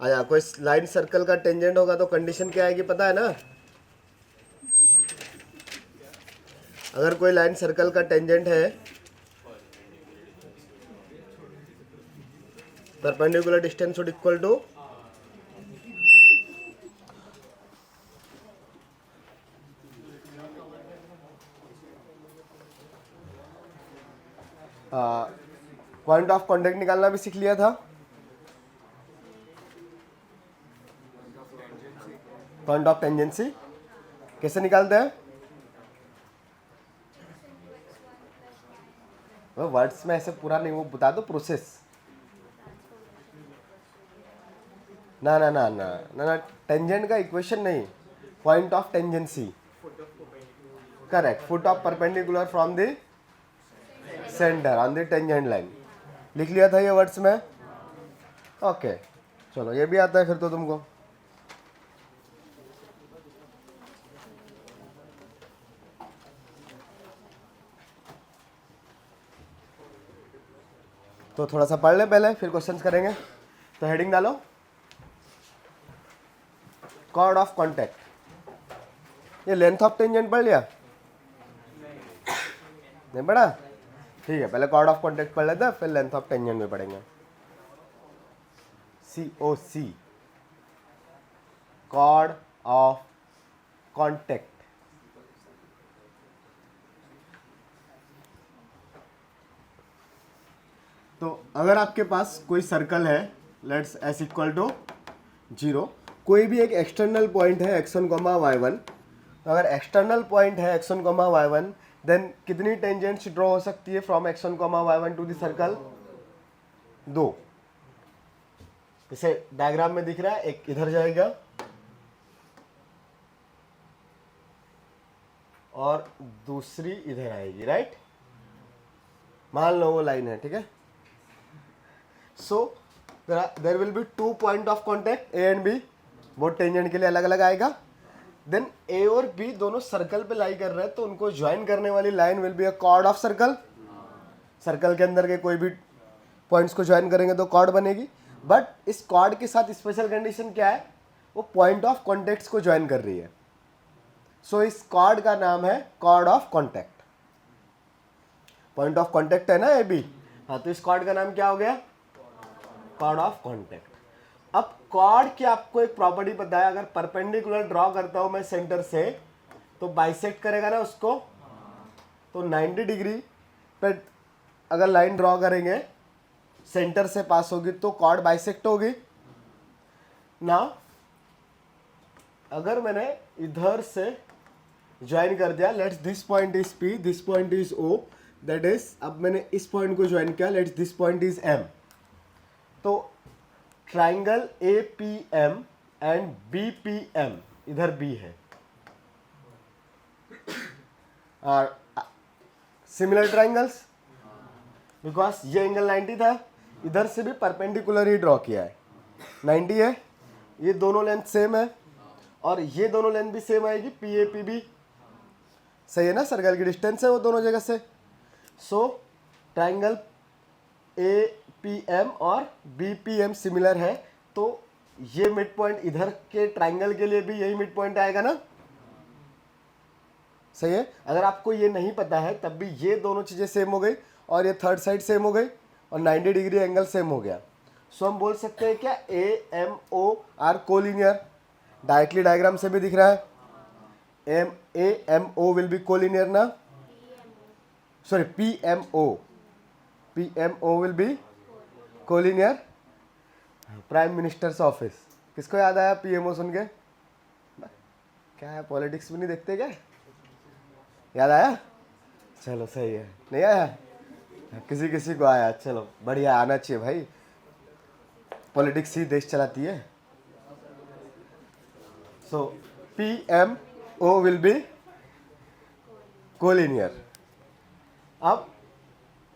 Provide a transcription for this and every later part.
आया कोई line circle का टेंजेंट होगा तो कंडीशन क्या आएगी पता है ना? अगर कोई लाइन सर्कल का टेंजेंट है, perpendicular distance should equal two point of contact निकालना भी सीख लिया था। पॉइंट ऑफ टेंजेंसी कैसे निकालते हैं? वो वर्ड्स में ऐसे पूरा नहीं, वो बता दो प्रोसेस। ना ना ना ना ना ना, टेंजेंट का इक्वेशन नहीं, point of tangency. Correct, foot of perpendicular from the centre on the tangent line. लिख लिया था ये वर्ड्स में? ओके, चलो ये भी आता है फिर तो तुमको। तो थोड़ा सा पढ़ ले पहले, फिर क्वेश्चंस करेंगे। तो हेडिंग डालो, कॉर्ड ऑफ कॉन्टैक्ट। ये लेंथ ऑफ टेंजेंट पढ़ लिया? नहीं पढ़ा? ठीक है, पहले कॉर्ड ऑफ कॉन्टैक्ट पढ़ लेते हैं, फिर लेंथ ऑफ टेंजेंट में पढ़ेंगे। COC, chord of contact. तो अगर आपके पास कोई सर्कल है, लेट्स S इक्वल टू 0, कोई भी एक एक्सटर्नल पॉइंट है x1, y1, तो अगर एक्सटर्नल पॉइंट है x1, y1, देन कितनी टेंजेंट्स ड्रॉ हो सकती है from x1, y1 to the circle? 2। जैसे डायग्राम में दिख रहा है, एक इधर जाएगा और दूसरी इधर आएगी, राइट? मान लो वो लाइन है, ठीक है। So there will be 2 point of contact A and B, वो टेंजेंट के लिए अलग अलग आएगा। देन A और B दोनों सर्कल पे लाई कर रहे हैं, तो उनको ज्वाइन करने वाली line will be a cord of circle. Circle के अंदर के कोई भी पॉइंट्स को ज्वाइन करेंगे तो कॉर्ड बनेगी। बट इस कॉर्ड के साथ स्पेशल कंडीशन क्या है? वो पॉइंट ऑफ कॉन्टैक्ट्स को ज्वाइन कर रही है। सो इस कॉर्ड का नाम है chord of contact. Point of contact है ना AB, हाँ, तो इस कॉर्ड का नाम क्या हो गया? Chord of contact. अब कॉर्ड की आपको एक प्रॉपर्टी पता है, अगर परपेंडिकुलर ड्रॉ करता हूं मैं सेंटर से, तो बाइसेक्ट करेगा ना उसको, तो 90 डिग्री पे अगर लाइन ड्रॉ करेंगे, सेंटर से पास होगी तो कॉर्ड बाइसेक्ट होगी ना। अगर मैंने इधर से ज्वाइन कर दिया, let's this point is P, this point is O, that is, अब मैंने इस पॉइंट को ज्वाइन किया, let's this point is M, तो ट्राइंगल APM एंड BPM, इधर B है, और सिमिलर ट्राइंगल्स, बिकॉज ये एंगल 90 था, इधर से भी परपेंडिकुलर ही ड्रॉ किया है, 90 है, ये दोनों लेंथ सेम है, और ये दोनों लेंथ भी सेम आएगी, PA PB, सही है ना? सर्कल की डिस्टेंस है वो दोनों जगह से। सो ट्राइंगल APM और BPM सिमिलर है, तो ये मिड पॉइंट इधर के ट्राइंगल के लिए भी यही मिड पॉइंट आएगा ना, सही है? अगर आपको ये नहीं पता है तब भी ये दोनों चीजें सेम हो गई, और ये थर्ड साइड सेम हो गई, और 90 डिग्री एंगल सेम हो गया। सो हम बोल सकते हैं क्या AMO are collinear? Directly diagram से भी दिख रहा है, AMO विल बी कोलिनियर ना, sorry PMO will be collinear. Prime minister's office, किसको याद आया PMO सुन के? क्या है, पॉलिटिक्स भी नहीं देखते क्या? याद आया? चलो सही है, नहीं आया? किसी किसी को आया, चलो बढ़िया, आना चाहिए भाई, पॉलिटिक्स ही देश चलाती है। सो PMO विल बी कोलिनियर। अब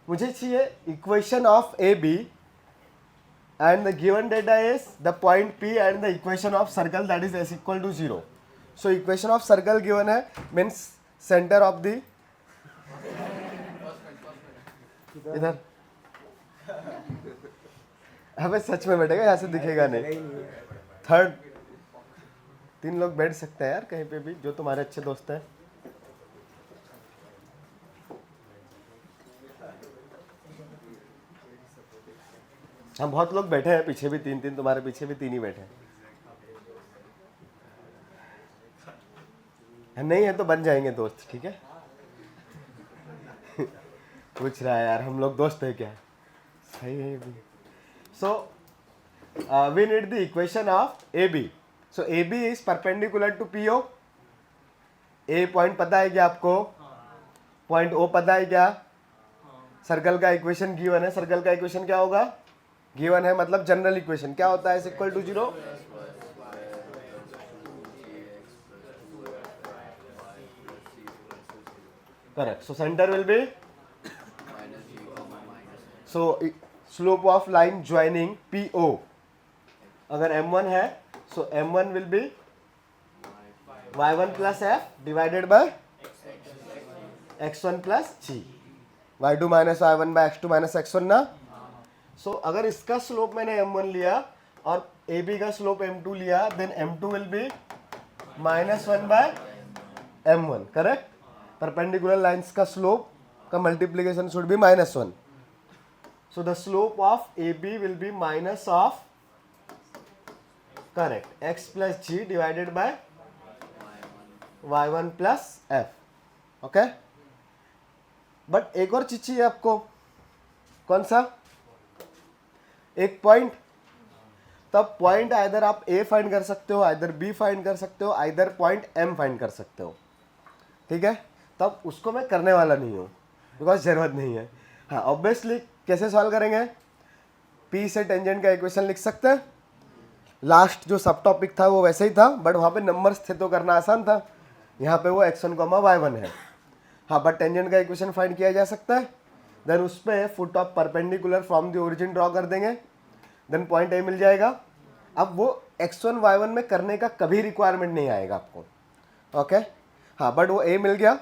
मुझे चाहिए equation of AB and the given data is the point P and the equation of circle, that is S equal to 0. So equation of circle given है, means center of the, इधर अबे सच में बैठेगा, यहाँ से दिखेगा नहीं। थर्ड 3 लोग बैठ सकते हैं यार कहीं पे भी, जो तुम्हारे अच्छे दोस्त हैं। हम बहुत लोग बैठे हैं पीछे भी, 3-3, तुम्हारे पीछे भी 3 ही बैठे हैं। नहीं है तो बन जाएंगे दोस्त, ठीक है। पूछ रहा है यार हम लोग दोस्त है क्या? सही है भी। So we need the equation of A B. So A B is perpendicular to P O. A point पता है क्या आपको? पॉइंट ओ पता है क्या? सर्कल का इक्वेशन गिवन है। सर्कल का इक्वेशन क्या होगा? गिवन है मतलब जनरल इक्वेशन क्या होता है? Is equal to 0। Correct. So centre will be, so slope of line joining P O अगर m1 है, so m1 will be y1 plus F divided by x1 plus G. y2 minus y1 by x2 minus x1 ना। सो अगर इसका slope मैंने m1 लिया और AB का slope m2 लिया, then m2 will be -1 by m1। करेक्ट। परपेंडिकुलर लाइंस का स्लोप का multiplication should be -1। So the slope of AB will be minus of, correct, x plus G divided by y1 plus f। Okay. But एक और चीज चाहिए आपको। कौन सा? एक पॉइंट। तब पॉइंट आइदर आप A फाइंड कर सकते हो, आइदर B फाइंड कर सकते हो, आइदर पॉइंट M फाइंड कर सकते हो, ठीक है। तब उसको मैं करने वाला नहीं हूँ बिकॉज जरूरत नहीं है। हाँ, ऑब्वियसली कैसे सॉल्व करेंगे? P से टेंजेंट का इक्वेशन लिख सकते हैं। लास्ट जो सब टॉपिक था वो वैसे ही था, बट वहाँ पे नंबर्स थे तो करना आसान था। यहाँ पे वो x1, y1 है। हाँ, बट टेंजेंट का इक्वेशन फाइंड किया जा सकता है। देन उस पर foot of perpendicular from the origin draw कर देंगे, देन पॉइंट ए मिल जाएगा। अब वो x1 y1 में करने का कभी रिक्वायरमेंट नहीं आएगा आपको, ओके। हाँ, बट वो ए मिल गया,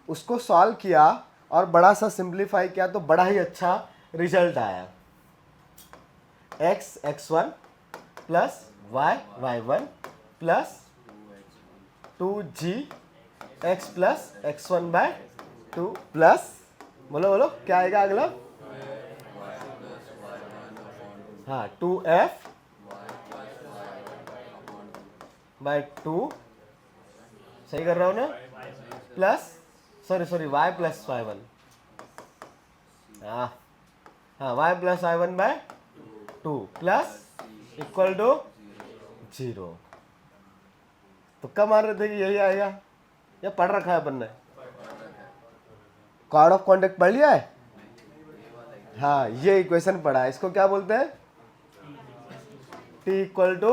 उसको सॉल्व किया और बड़ा सा सिंप्लीफाई किया तो बड़ा ही अच्छा रिजल्ट आया। x x1 plus y y1 plus 2g x plus x1 by 2 plus, बोलो बोलो क्या आएगा अगला? हाँ, 2f बाय 2, सही कर रहा हूँ ना? Plus sorry y plus y1, हाँ y plus y1 by 2 plus equal to 0। तुक्का मार रहे थे कि यही आएगा या पढ़ रखा है अपन ने? कॉर्ड ऑफ कॉन्टेक्ट पढ़ लिया है? हाँ, ये इक्वेशन पढ़ा है। इसको क्या बोलते हैं? t equal to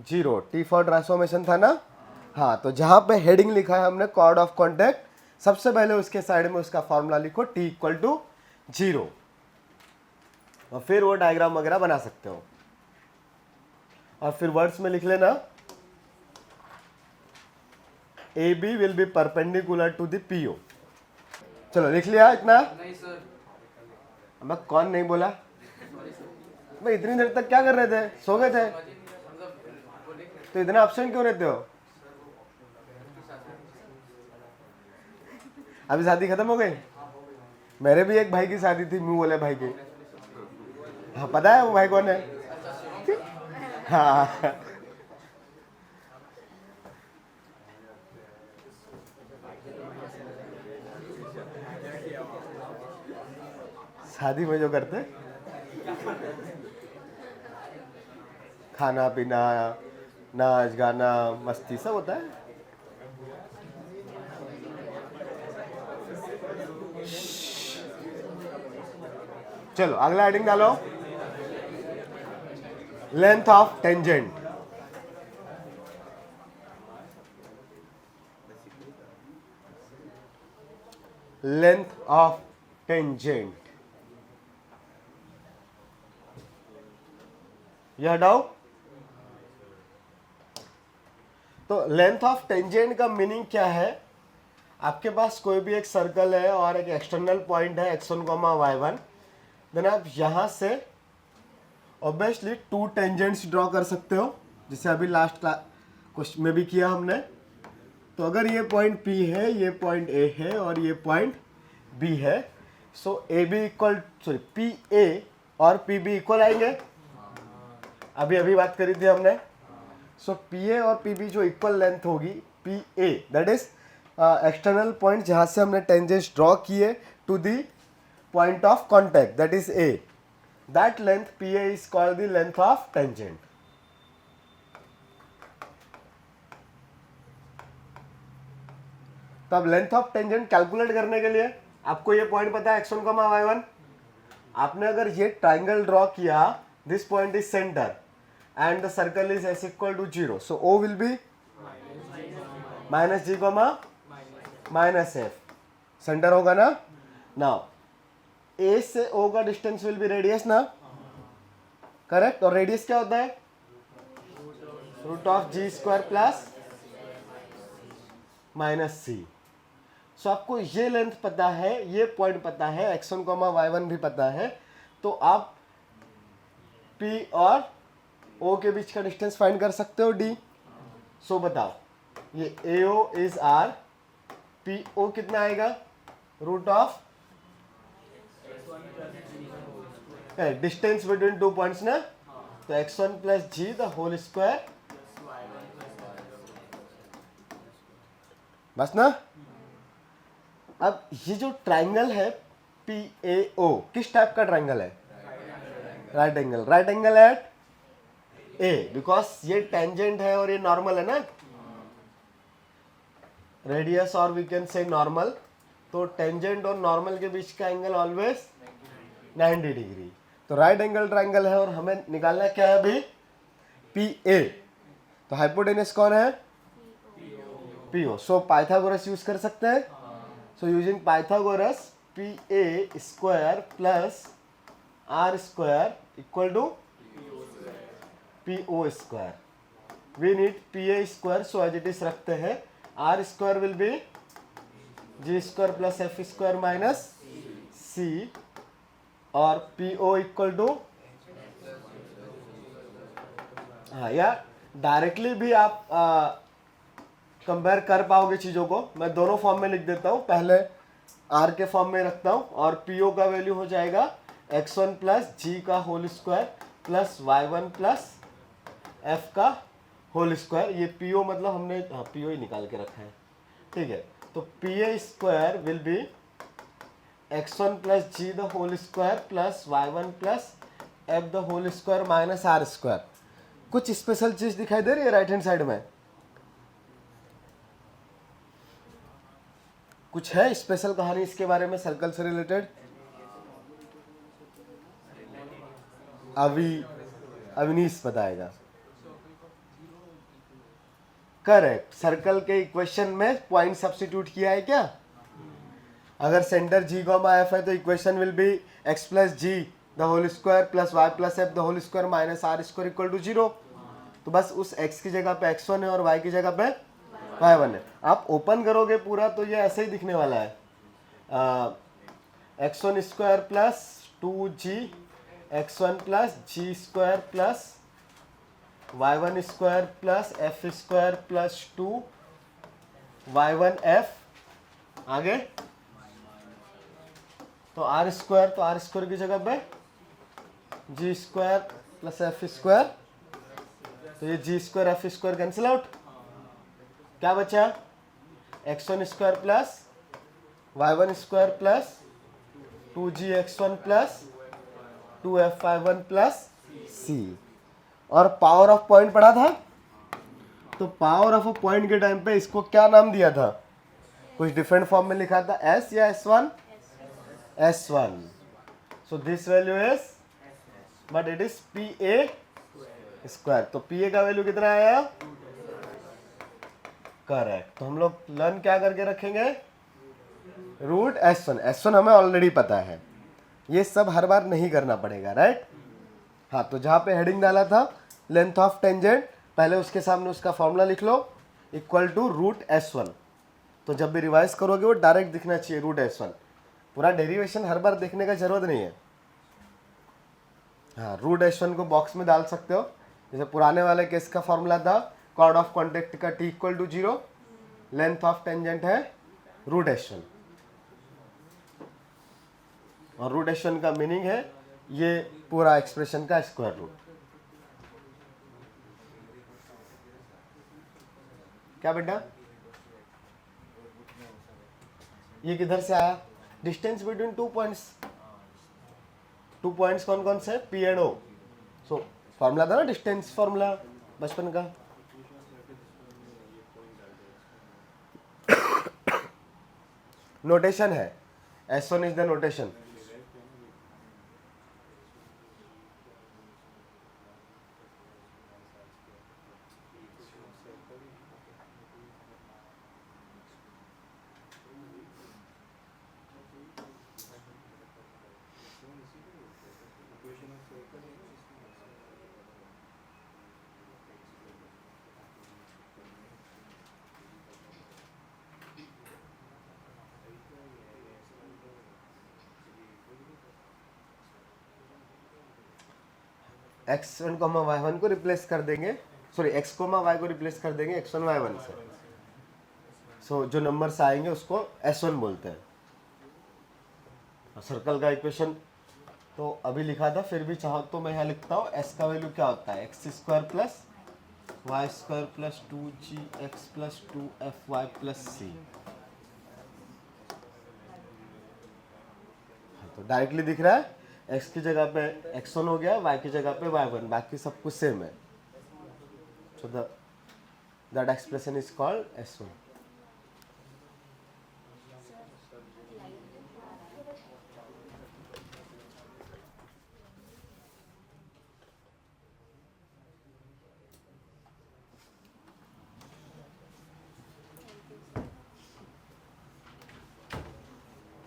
0। T for transformation था ना। हाँ, तो जहां पे हेडिंग लिखा है हमने कॉर्ड ऑफ कॉन्टेक्ट, सबसे पहले उसके साइड में उसका फॉर्मूला लिखो t इक्वल टू 0 और फिर वो डायग्राम वगैरह बना सकते हो। और फिर वर्ड्स में लिख लेना AB will be perpendicular to the PO। चलो लिख लिया इतना? नहीं सर। अब कौन नहीं बोला? भाई इतनी देर तक क्या कर रहे थे? सो गए थे? तो इतना ऑप्शन क्यों रहते हो? अभी शादी खत्म हो गई? मेरे भी एक भाई की शादी थी, मुंह बोले भाई की। हाँ, पता है वो भाई कौन है? हाँ, शादी में जो करते खाना पीना, नाच गाना, मस्ती सब होता है। चलो अगला हेडिंग डालो, length of tangent. Length of tangent, यह हटाओ। तो लेंथ ऑफ टेंजेंट का मीनिंग क्या है? आपके पास कोई भी एक सर्कल है और एक एक्सटर्नल पॉइंट है x1, y1, देन आप यहां से ऑब्वियसली टू टेंजेंट्स ड्रॉ कर सकते हो, जिसे अभी लास्ट क्वेश्चन में भी किया हमने। तो अगर ये पॉइंट P है, ये पॉइंट A है और ये पॉइंट B है, सो पी ए और पी बी इक्वल आएंगे। अभी बात करी थी हमने। सो पी ए और पी बी जो इक्वल लेंथ होगी, P A that is external point जहाँ से हमने टेंजेंट्स ड्रॉ किए to the point of contact that is A, that length P A is called the length of tangent. तो अब length of tangent calculate करने के लिए आपको ये पॉइंट पता है x1, y1। आपने अगर ये ट्राइंगल ड्रॉ किया, this point is centre and the circle is s equal to 0, so O will be minus g, minus f, centre होगा ना। नाउ A से O का डिस्टेंस विल बी रेडियस ना, correct. और रेडियस क्या होता है? Root of g² plus minus c। सो आपको ये लेंथ पता है, ये पॉइंट पता है, x1, y1 भी पता है, तो आप P और O के बीच का डिस्टेंस फाइंड कर सकते हो D। सो बताओ, ये AO इज R, PO कितना आएगा? Root of distance between two points ना, तो x1 plus g the whole square, बस ना। अब ये जो ट्राइंगल है PAO किस टाइप का ट्राइंगल है? Right angle. Right angle at A, because ये टेंजेंट है और ये नॉर्मल है ना, रेडियस और वी कैन से नॉर्मल। तो टेंजेंट और नॉर्मल के बीच का एंगल ऑलवेज 90 डिग्री। तो राइट एंगल ट्राइंगल है और हमें निकालना क्या है अभी? PA। तो हाइपोटेनस कौन है? PO। सो पाइथागोरस यूज कर सकते हैं। So using Pythagoras, PA square plus R square equal to PO square. We need PA square, so as it is रखते हैं। R square will be G square plus F square minus C, और PO equal to, हाँ, या directly भी आप compare कर पाओगे चीज़ों को। मैं दोनों फॉर्म में लिख देता हूँ, पहले R के फॉर्म में रखता हूँ, और PO का वैल्यू हो जाएगा x1 प्लस जी का whole square plus y1 plus f का होल स्क्वायर। ये PO मतलब हमने PO ही निकाल के रखा है, ठीक है। तो PA square will be x1 plus ji the whole square plus y1 plus f the whole square minus R square. कुछ स्पेशल चीज दिखाई दे रही है राइट हैंड साइड में? कुछ है स्पेशल कहानी इसके बारे में सर्कल से रिलेटेड? अविनीश बताएगा। करेक्ट, सर्कल के इक्वेशन में पॉइंट सब्स्टिट्यूट किया है क्या? अगर सेंटर G, F है तो equation will be x plus ji the whole square plus y plus f the whole square minus R square equal to 0। तो बस उस x की जगह पे x1 है और y की जगह पे y1 है। आप ओपन करोगे पूरा तो ये ऐसे ही दिखने वाला है, x1 square plus 2g x1 plus G square plus y1 square plus f square plus 2 y1 f, आगे तो R स्क्वायर, तो R स्क्वायर की जगह पे G square plus f square, तो ये G square F square cancel out, क्या बचा? x1 square plus y1 square plus 2g x1 plus 2f y1 plus c। और पावर ऑफ पॉइंट पढ़ा था, तो पावर ऑफ अ पॉइंट के time पे इसको क्या नाम दिया था? कुछ डिफरेंट फॉर्म में लिखा था, s या s1? s1। So this value is, but it is pa square. तो pa का वैल्यू कितना आया? करेक्ट। तो हम लोग लर्न क्या करके रखेंगे? Root s1। s1 हमें ऑलरेडी पता है, ये सब हर बार नहीं करना पड़ेगा, राइट? हाँ, तो जहाँ पे हेडिंग डाला था लेंथ ऑफ टेंजेंट, पहले उसके सामने उसका फॉर्मूला लिख लो, इक्वल टू रूट s1। तो जब भी रिवाइज करोगे वो डायरेक्ट दिखना चाहिए रूट s1। पूरा डेरिवेशन हर बार देखने का जरूरत नहीं है। हाँ, रूट एस वन को बॉक्स में डाल सकते हो। जैसे पुराने वाले केस का फॉर्मूला था कॉर्ड ऑफ कॉन्टेक्ट का T equal to 0, length of tangent है रूट एस वन, और रूट एस वन का मीनिंग है ये पूरा एक्सप्रेशन का स्क्वायर रूट। क्या बेटा, ये किधर से आया? Distance between two points. Two points कौन कौन से? P and O. So formula था ना डिस्टेंस फॉर्मूला बचपन का। नोटेशन है, S1 is the notation. x1 coma y1 को रिप्लेस कर देंगे, सॉरी x कोमा y को रिप्लेस कर देंगे x1 y1 से। सो जो नंबर्स आएंगे उसको S1 बोलते हैं। सर्कल का इक्वेशन तो अभी लिखा था, फिर भी चाहो तो मैं यहाँ लिखता हूँ। s का वैल्यू क्या होता है? X square plus y square plus 2gx plus 2fy plus c। तो डायरेक्टली दिख रहा है, x की जगह पे x1 हो गया, y की जगह पे y1, बाकी सब कुछ सेम है। So that expression is called S1।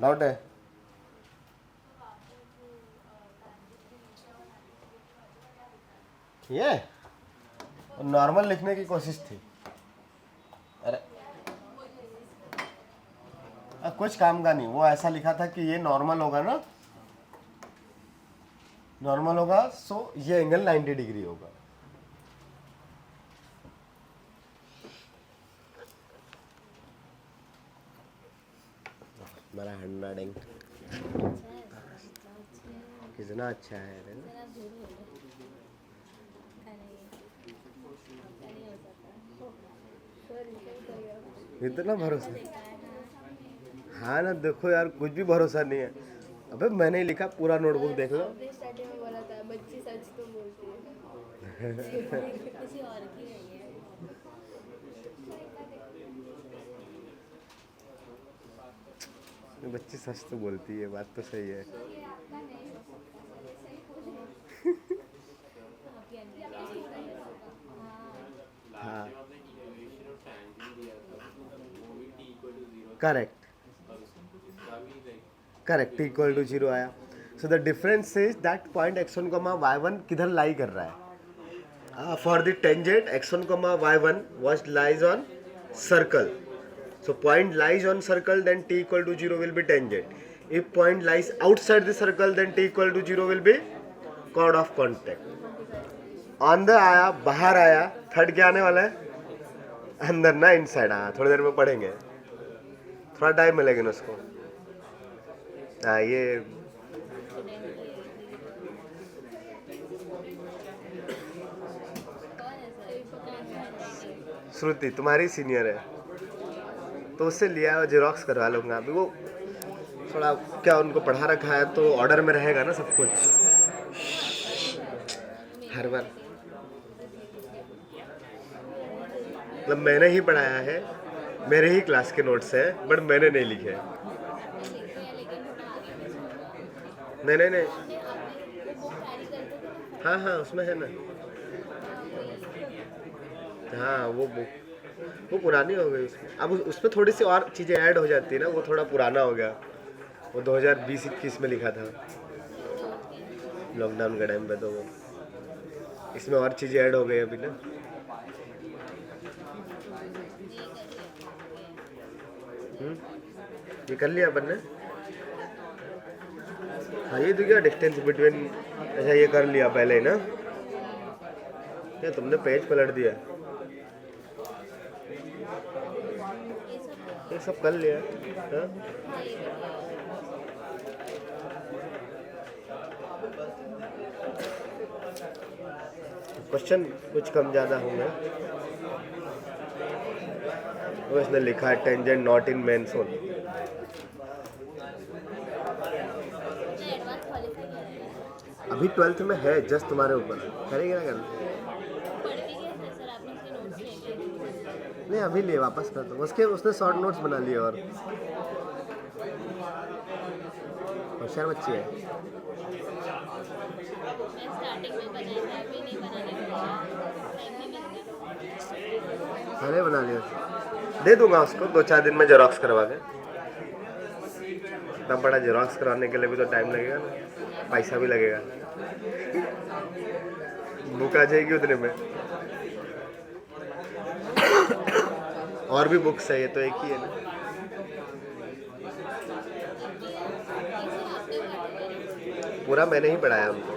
Doubt है? ये नॉर्मल लिखने की कोशिश थी। अरे कुछ काम का नहीं, वो ऐसा लिखा था कि ये नॉर्मल होगा ना, नॉर्मल होगा, सो ये एंगल 90 डिग्री होगा। मेरा हैंडराइटिंग कितना अच्छा है ना? इतना भरोसा? हाँ ना, देखो यार कुछ भी भरोसा नहीं है। अबे मैंने ही लिखा, पूरा नोटबुक देख लो। स्टार्टिंग में बोला था बच्ची सच तो बोलती है। किसी और की नहीं है। बच्ची सच तो बोलती है, बात तो सही है। हाँ करेक्ट, करेक्ट, इक्वल टू 0 आया। So the difference is that point x1 y1 किधर लाई कर रहा है? For the tangent x1 y1 was lies on circle. So point lies on circle, then t equal to 0 will be tangent. If point lies outside the circle, then t equal to 0 will be chord of contact. On the आया, बाहर आया, third क्या आने वाला है? अंदर ना, inside आया। थोड़ी देर में पढ़ेंगे, थोड़ा टाइम मिलेगा ना उसको। ये श्रुति तुम्हारी सीनियर है, तो उससे लिया जेरोक्स करवा लूँगा। अभी वो थोड़ा क्या उनको पढ़ा रखा है तो ऑर्डर में रहेगा ना सब कुछ हर बार। मतलब मैंने ही पढ़ाया है, मेरे ही क्लास के नोट्स है, बट मैंने नहीं लिखे। नहीं नहीं नहीं, हाँ हाँ उसमें है ना। हाँ वो बुक वो पुरानी हो गई उसमें। अब उसमें थोड़ी सी और चीज़ें ऐड हो जाती है ना, वो थोड़ा पुराना हो गया। वो 2020-21 में लिखा था, लॉकडाउन के टाइम पे, तो वो इसमें और चीज़ें ऐड हो गई अभी ना। ये कर लिया अपन ने। हाँ ये तो क्या डिस्टेंस बिटवीन, अच्छा ये कर लिया पहले ना, क्या तुमने पेज पलट दिया? ये सब ये सब कर लिया हाँ? हाँ ये भी किया है। क्वेश्चन कुछ कम ज़्यादा होंगे। वो इसने लिखा है टेंजेंट नॉट इन मेन सोल। नहीं एडवांस क्वालिफाई किया है। अभी 12th में है, जस्ट तुम्हारे ऊपर करेंगे ना करना। पढ़ के गए थे सर आपने उसके नोट्स ले लिए। नहीं अभी ले वापस कर दो उसके, उसने शॉर्ट नोट्स बना लिए और होशियार बच्ची है। मैं स्टार्टिंग में बनाई थी अभी नहीं बनाने के लिए टाइम नहीं मिलता। मैंने बना लिया, दे दूंगा उसको 2-4 दिन में जेरोक्स करवा के। इतना बड़ा जेरोक्स कराने के लिए भी तो टाइम लगेगा ना, पैसा भी लगेगा, बुक आ जाएगी उतने में। और भी बुक्स है, ये तो एक ही है ना। पूरा मैंने ही पढ़ाया हमको,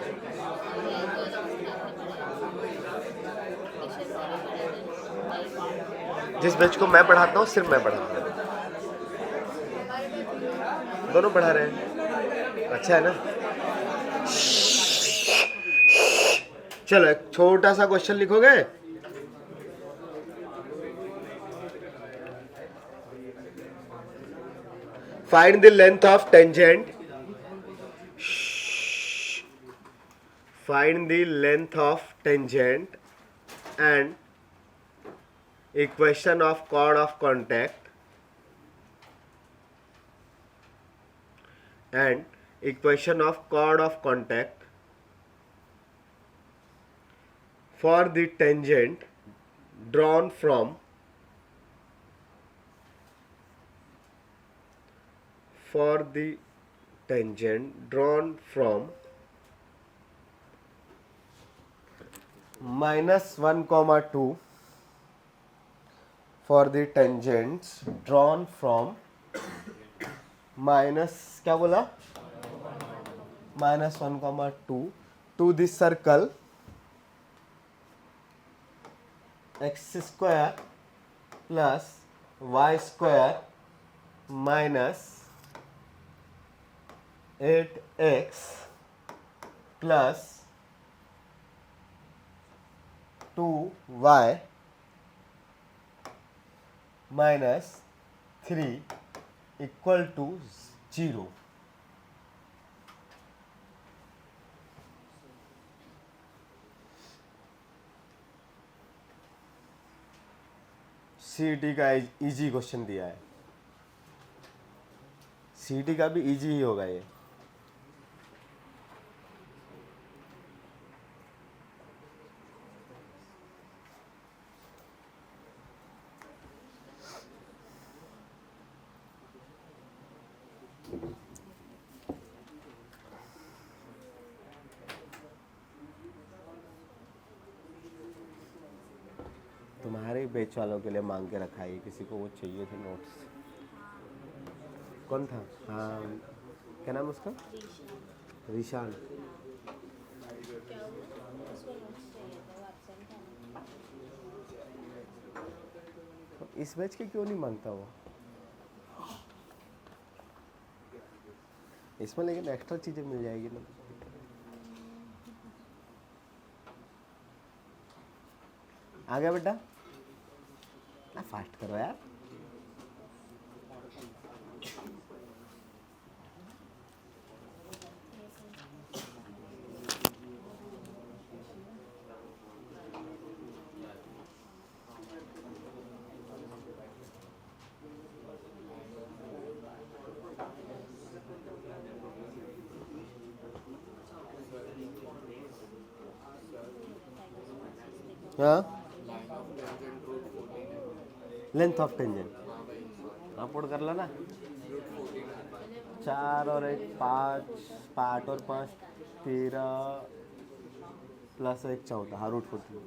जिस बैच को मैं पढ़ाता हूँ सिर्फ मैं पढ़ाता हूँ, दोनों पढ़ा रहे हैं, अच्छा है ना। चलो एक छोटा सा क्वेश्चन लिखोगे। Find the length of tangent, find the length of tangent and equation of chord of contact and equation of chord of contact for the tangent drawn from -1, 2 for the tangents drawn from minus क्या बोला -1, 2 to the circle x² plus y² minus 8x plus 2y minus 3 equal to 0। CET का easy question दिया है, CET का भी easy ही होगा ये। तुम्हारे बैच वालों के लिए मांग के रखा है, किसी को वो चाहिए थे नोट्स। कौन था? हाँ क्या नाम उसका? रिशान। क्या हुआ उसको नोट्स चाहिए था वो एब्सेंट था। इस बैच के क्यों नहीं मांगता वो? इसमें लेकिन एक्स्ट्रा चीज़ें मिल जाएगी ना। आ गया बेटा, ना फास्ट करो यार। हाँ लेंथ ऑफ टेंजेंट हाँ पुट कर लो ना, 4 और 1 5, 8 और 5 13 प्लस 1 14, हाँ √14।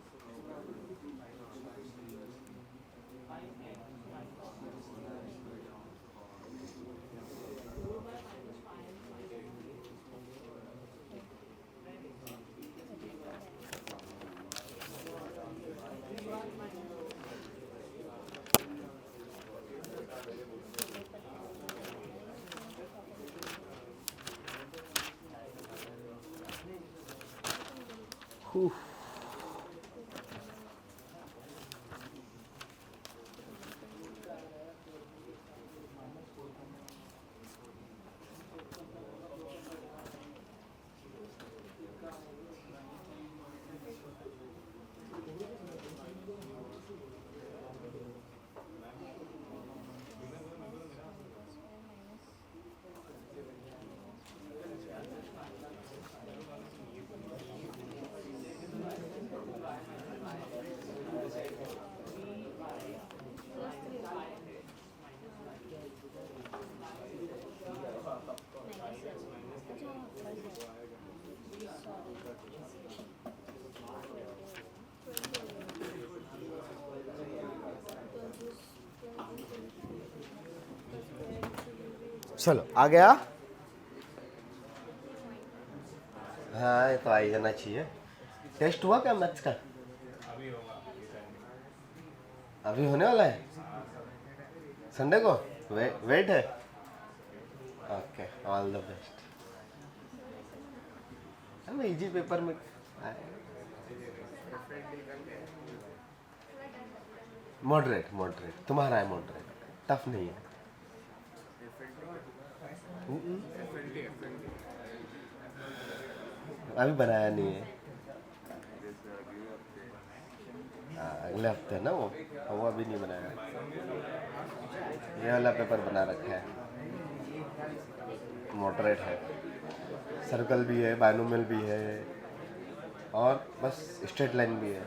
चलो आ गया। हाँ ये तो आ ही जाना चाहिए। टेस्ट हुआ क्या मैथ्स का? अभी होने वाला है संडे को। वेट है। Okay all the best. हम इजी पेपर में मॉडरेट तुम्हारा है मॉडरेट, टफ नहीं है। अभी बनाया नहीं है। अगले हफ्ते है ना वो अभी नहीं बनाया। ये वाला पेपर बना रखा है, मॉडरेट है। सर्कल भी है, बायनोमियल भी है और बस स्ट्रेट लाइन भी है।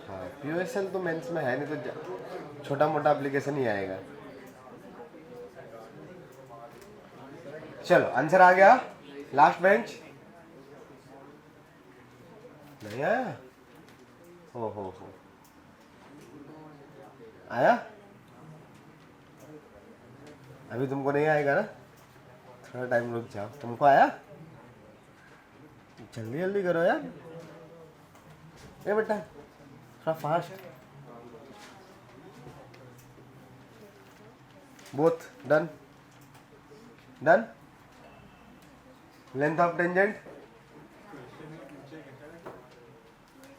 हाँ पीओएसएल तो मेंस में है नहीं, तो छोटा मोटा एप्लीकेशन ही आएगा। चलो आंसर आ गया। लास्ट बेंच नहीं आया। हो आया। अभी तुमको नहीं आएगा ना, थोड़ा टाइम रुक जाओ। तुमको आया? जल्दी जल्दी करो यार। ए बेटा थोड़ा fast. Both done. Length of tangent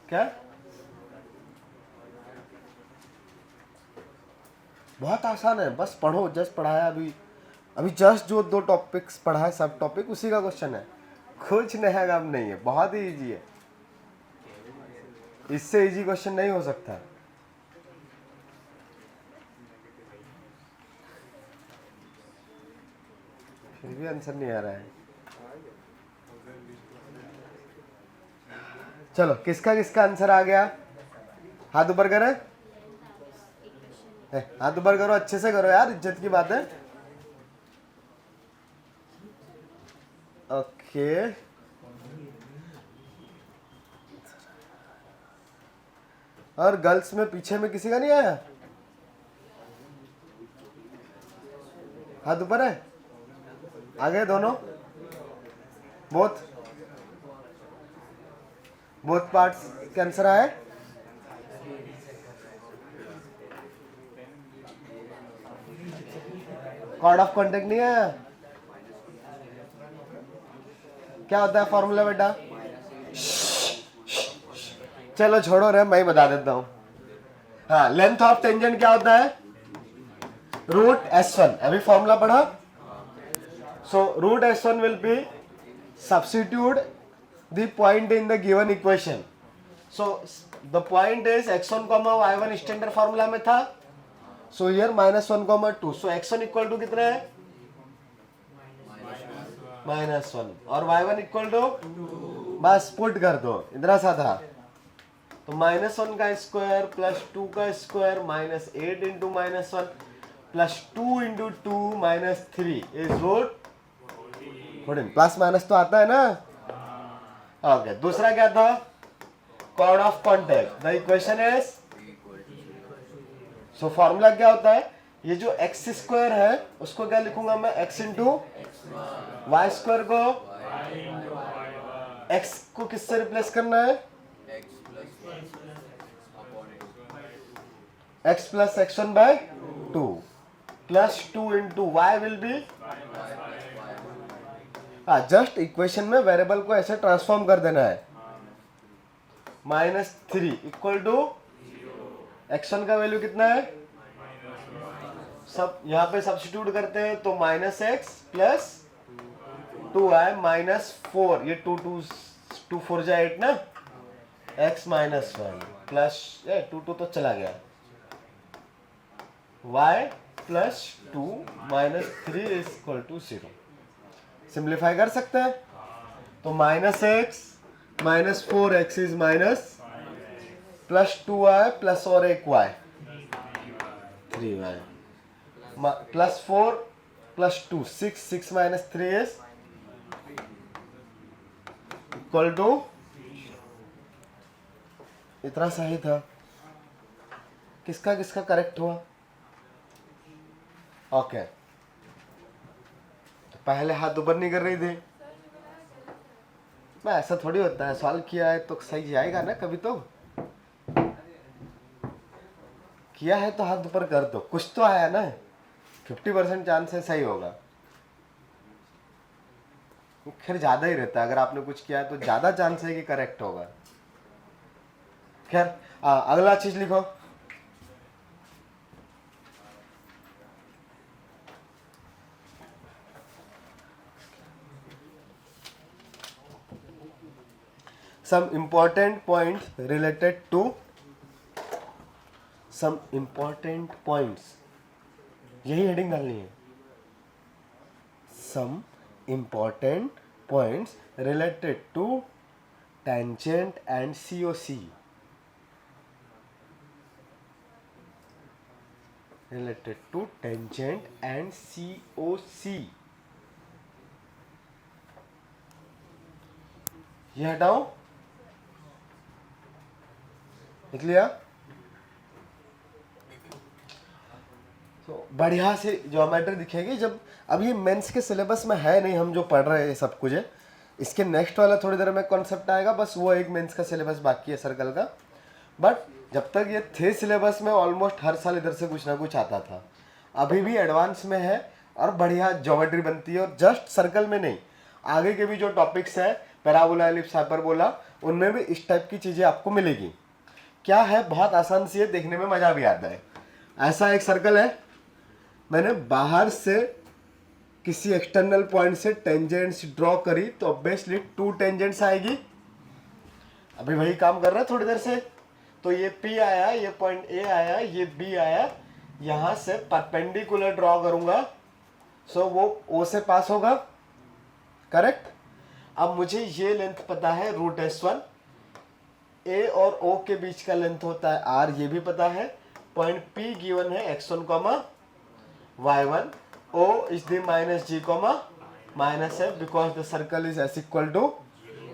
क्या? बहुत आसान है, बस पढ़ो। जस्ट पढ़ाया अभी जस्ट जो 2 टॉपिक्स पढ़ा है, सब टॉपिक उसी का क्वेश्चन है। कुछ नया काम नहीं है, बहुत ही इजी है। इससे इजी क्वेश्चन नहीं हो सकता। फिर भी आंसर नहीं आ रहा है। चलो किसका आंसर आ गया? हाथ ऊपर करें। हाथ ऊपर करो, अच्छे से करो यार, इज्जत की बात है। ओके और गर्ल्स में पीछे में किसी का नहीं आया? हाथ ऊपर है। आ गए दोनों? बोथ पार्ट्स के आंसर आए। कॉर्ड ऑफ कॉन्टेक्ट नहीं आया? क्या होता है फॉर्मूला बेटा? चलो छोड़ो रे, मैं ही बता देता हूं। हाँ लेंथ ऑफ टेंजेंट क्या होता है? Root S1। अभी फॉर्मूला पढ़ा। So root S1 will be substitute the point in the given equation. So the point is x1 comma y1 standard formula में था। So here -1 2। So x1 equal to कितना है? -1 और y1 इक्वल टू बस put कर दो, इतना सा था। तो -1 का स्क्वायर प्लस 2 का square -8 into -1 plus 2 into 2 -3 is root 14। Plus minus तो आता है ना। ओके दूसरा क्या था? Chord of contact. The equation is, so formula क्या होता है? ये जो एक्स स्क्वायर है उसको क्या लिखूंगा मैं? एक्स इंटू वाई स्क्वायर को, एक्स को किससे रिप्लेस करना है? X plus x1 by 2 plus 2 into y will be. हाँ, जस्ट इक्वेशन में वेरिएबल को ऐसे ट्रांसफॉर्म कर देना है। -3 इक्वल टू x1 का वैल्यू कितना है, सब यहाँ पे सब्स्टिट्यूट करते हैं तो -x प्लस 2y -4, ये 2 4 जा 8 ना, x -1 प्लस 2 तो चला गया, y plus 2 -3 is equal to 0। Simplify कर सकते हैं तो -x -4x is minus plus 2y plus और एक y 3y plus 4 plus 2 6 minus 3 is equal to, इतना सही था। किसका किसका करेक्ट हुआ? ओके, तो पहले हाथ ऊपर नहीं कर रही थी मैं, ऐसा थोड़ी होता है, सॉल्व किया है तो सही आएगा ना, कभी तो किया है तो हाथ ऊपर कर दो, कुछ तो आया ना, 50% चांस है सही होगा, खैर ज्यादा ही रहता है, अगर आपने कुछ किया है तो ज्यादा चांस है कि करेक्ट होगा। खैर अगला चीज लिखो, some important points related to some important points, यही हेडिंग डालनी है, some important points related to tangent and COC, related to tangent and COC, ये हटाओ, लिख लिया। तो बढ़िया से ज्योमेट्री दिखेगी जब, अब ये मेंस के सिलेबस में है नहीं, हम जो पढ़ रहे हैं सब कुछ है, इसके नेक्स्ट वाला थोड़ी देर में कॉन्सेप्ट आएगा, बस वो एक मेंस का सिलेबस बाकी है सर्कल का, बट जब तक ये थे सिलेबस में ऑलमोस्ट हर साल इधर से कुछ ना कुछ आता था, अभी भी एडवांस में है और बढ़िया ज्योमेट्री बनती है, और जस्ट सर्कल में नहीं, आगे के भी जो टॉपिक्स हैं पैराबोला एलिप्स हाइपरबोला, उनमें भी इस टाइप की चीज़ें आपको मिलेगी। क्या है, बहुत आसान सी है, देखने में मज़ा भी आता है। ऐसा एक सर्कल है, मैंने बाहर से किसी एक्सटर्नल पॉइंट से टेंजेंट्स ड्रॉ करी तो ऑब्वियसली 2 टेंजेंट्स आएगी, अभी वही काम कर रहा है थोड़ी देर से, तो ये P आया, ये पॉइंट A आया, ये B आया, यहाँ से परपेंडिकुलर ड्रॉ करूंगा, सो वो O से पास होगा, करेक्ट। अब मुझे ये लेंथ पता है √S1, A और O के बीच का लेंथ होता है R, ये भी पता है, पॉइंट P गिवन है x1, y1, O is the -g, -f because the circle is s equal to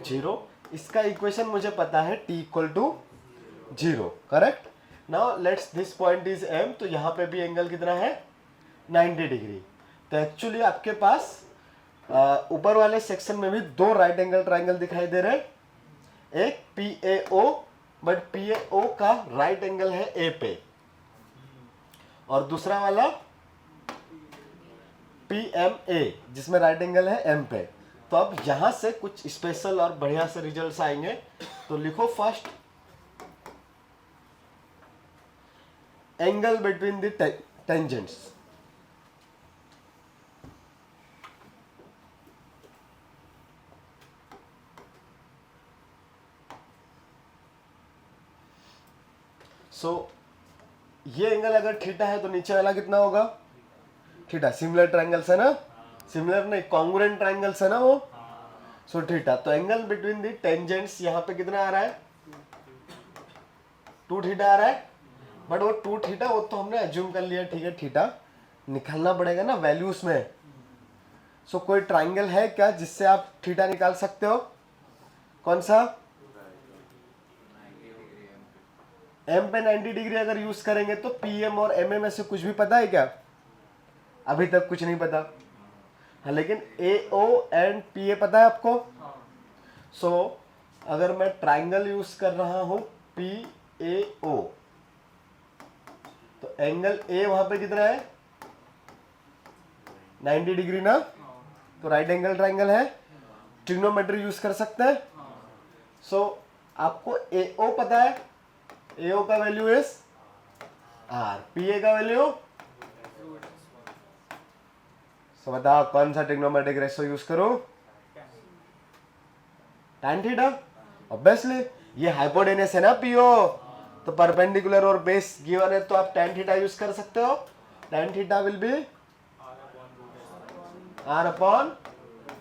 0, इसका इक्वेशन मुझे पता है t equal to 0, correct. Now let's this point is M, तो यहाँ पे भी एंगल कितना है 90 डिग्री, तो एक्चुअली आपके पास ऊपर वाले सेक्शन में भी 2 राइट एंगल ट्राइंगल दिखाई दे रहे हैं, एक PAO, बट PAO का राइट एंगल है A पे, और दूसरा वाला PMA जिसमें राइट एंगल है M पे। तो अब यहां से कुछ स्पेशल और बढ़िया से रिजल्ट्स आएंगे, तो लिखो first angle between the tangents, so ये एंगल अगर थीटा है तो नीचे वाला कितना होगा थीटा, सिमिलर ट्रायंगल्स है ना, सिमिलर नहीं कॉन्ग्रुएंट ट्रायंगल्स है ना वो, सो थीटा। तो एंगल बिटवीन द टेंजेंट्स यहाँ पे कितना आ रहा है 2 थीटा आ रहा है, बट वो 2 थीटा वो तो हमने एज्यूम कर लिया, ठीक है, थीटा निकालना पड़ेगा ना वैल्यूज में। सो कोई ट्रायंगल है क्या जिससे आप थीटा निकाल सकते हो, कौन सा? एम पे 90 डिग्री अगर यूज करेंगे तो पीएम और एमए में से कुछ भी पता है क्या? अभी तक कुछ नहीं पता, हाँ, लेकिन एओ एंड पीए पता है आपको। सो अगर मैं ट्राइंगल यूज कर रहा हूं पी ए ओ, तो एंगल ए वहां पे कितना है 90 डिग्री ना, तो राइट एंगल ट्राइंगल है, ट्रिग्नोमेट्री यूज कर सकते हैं. सो आपको AO पता है, AO का वैल्यू इज R, PA का वैल्यू. सो बताओ कौन सा ट्रिग्नोमेट्रिक रेशियो यूज करूं? tan theta. ऑब्वियसली ये हाइपोटेनस है ना PO, तो परपेंडिकुलर और बेस गिवन है तो आप tan थीटा यूज कर सकते हो. tan theta will be R upon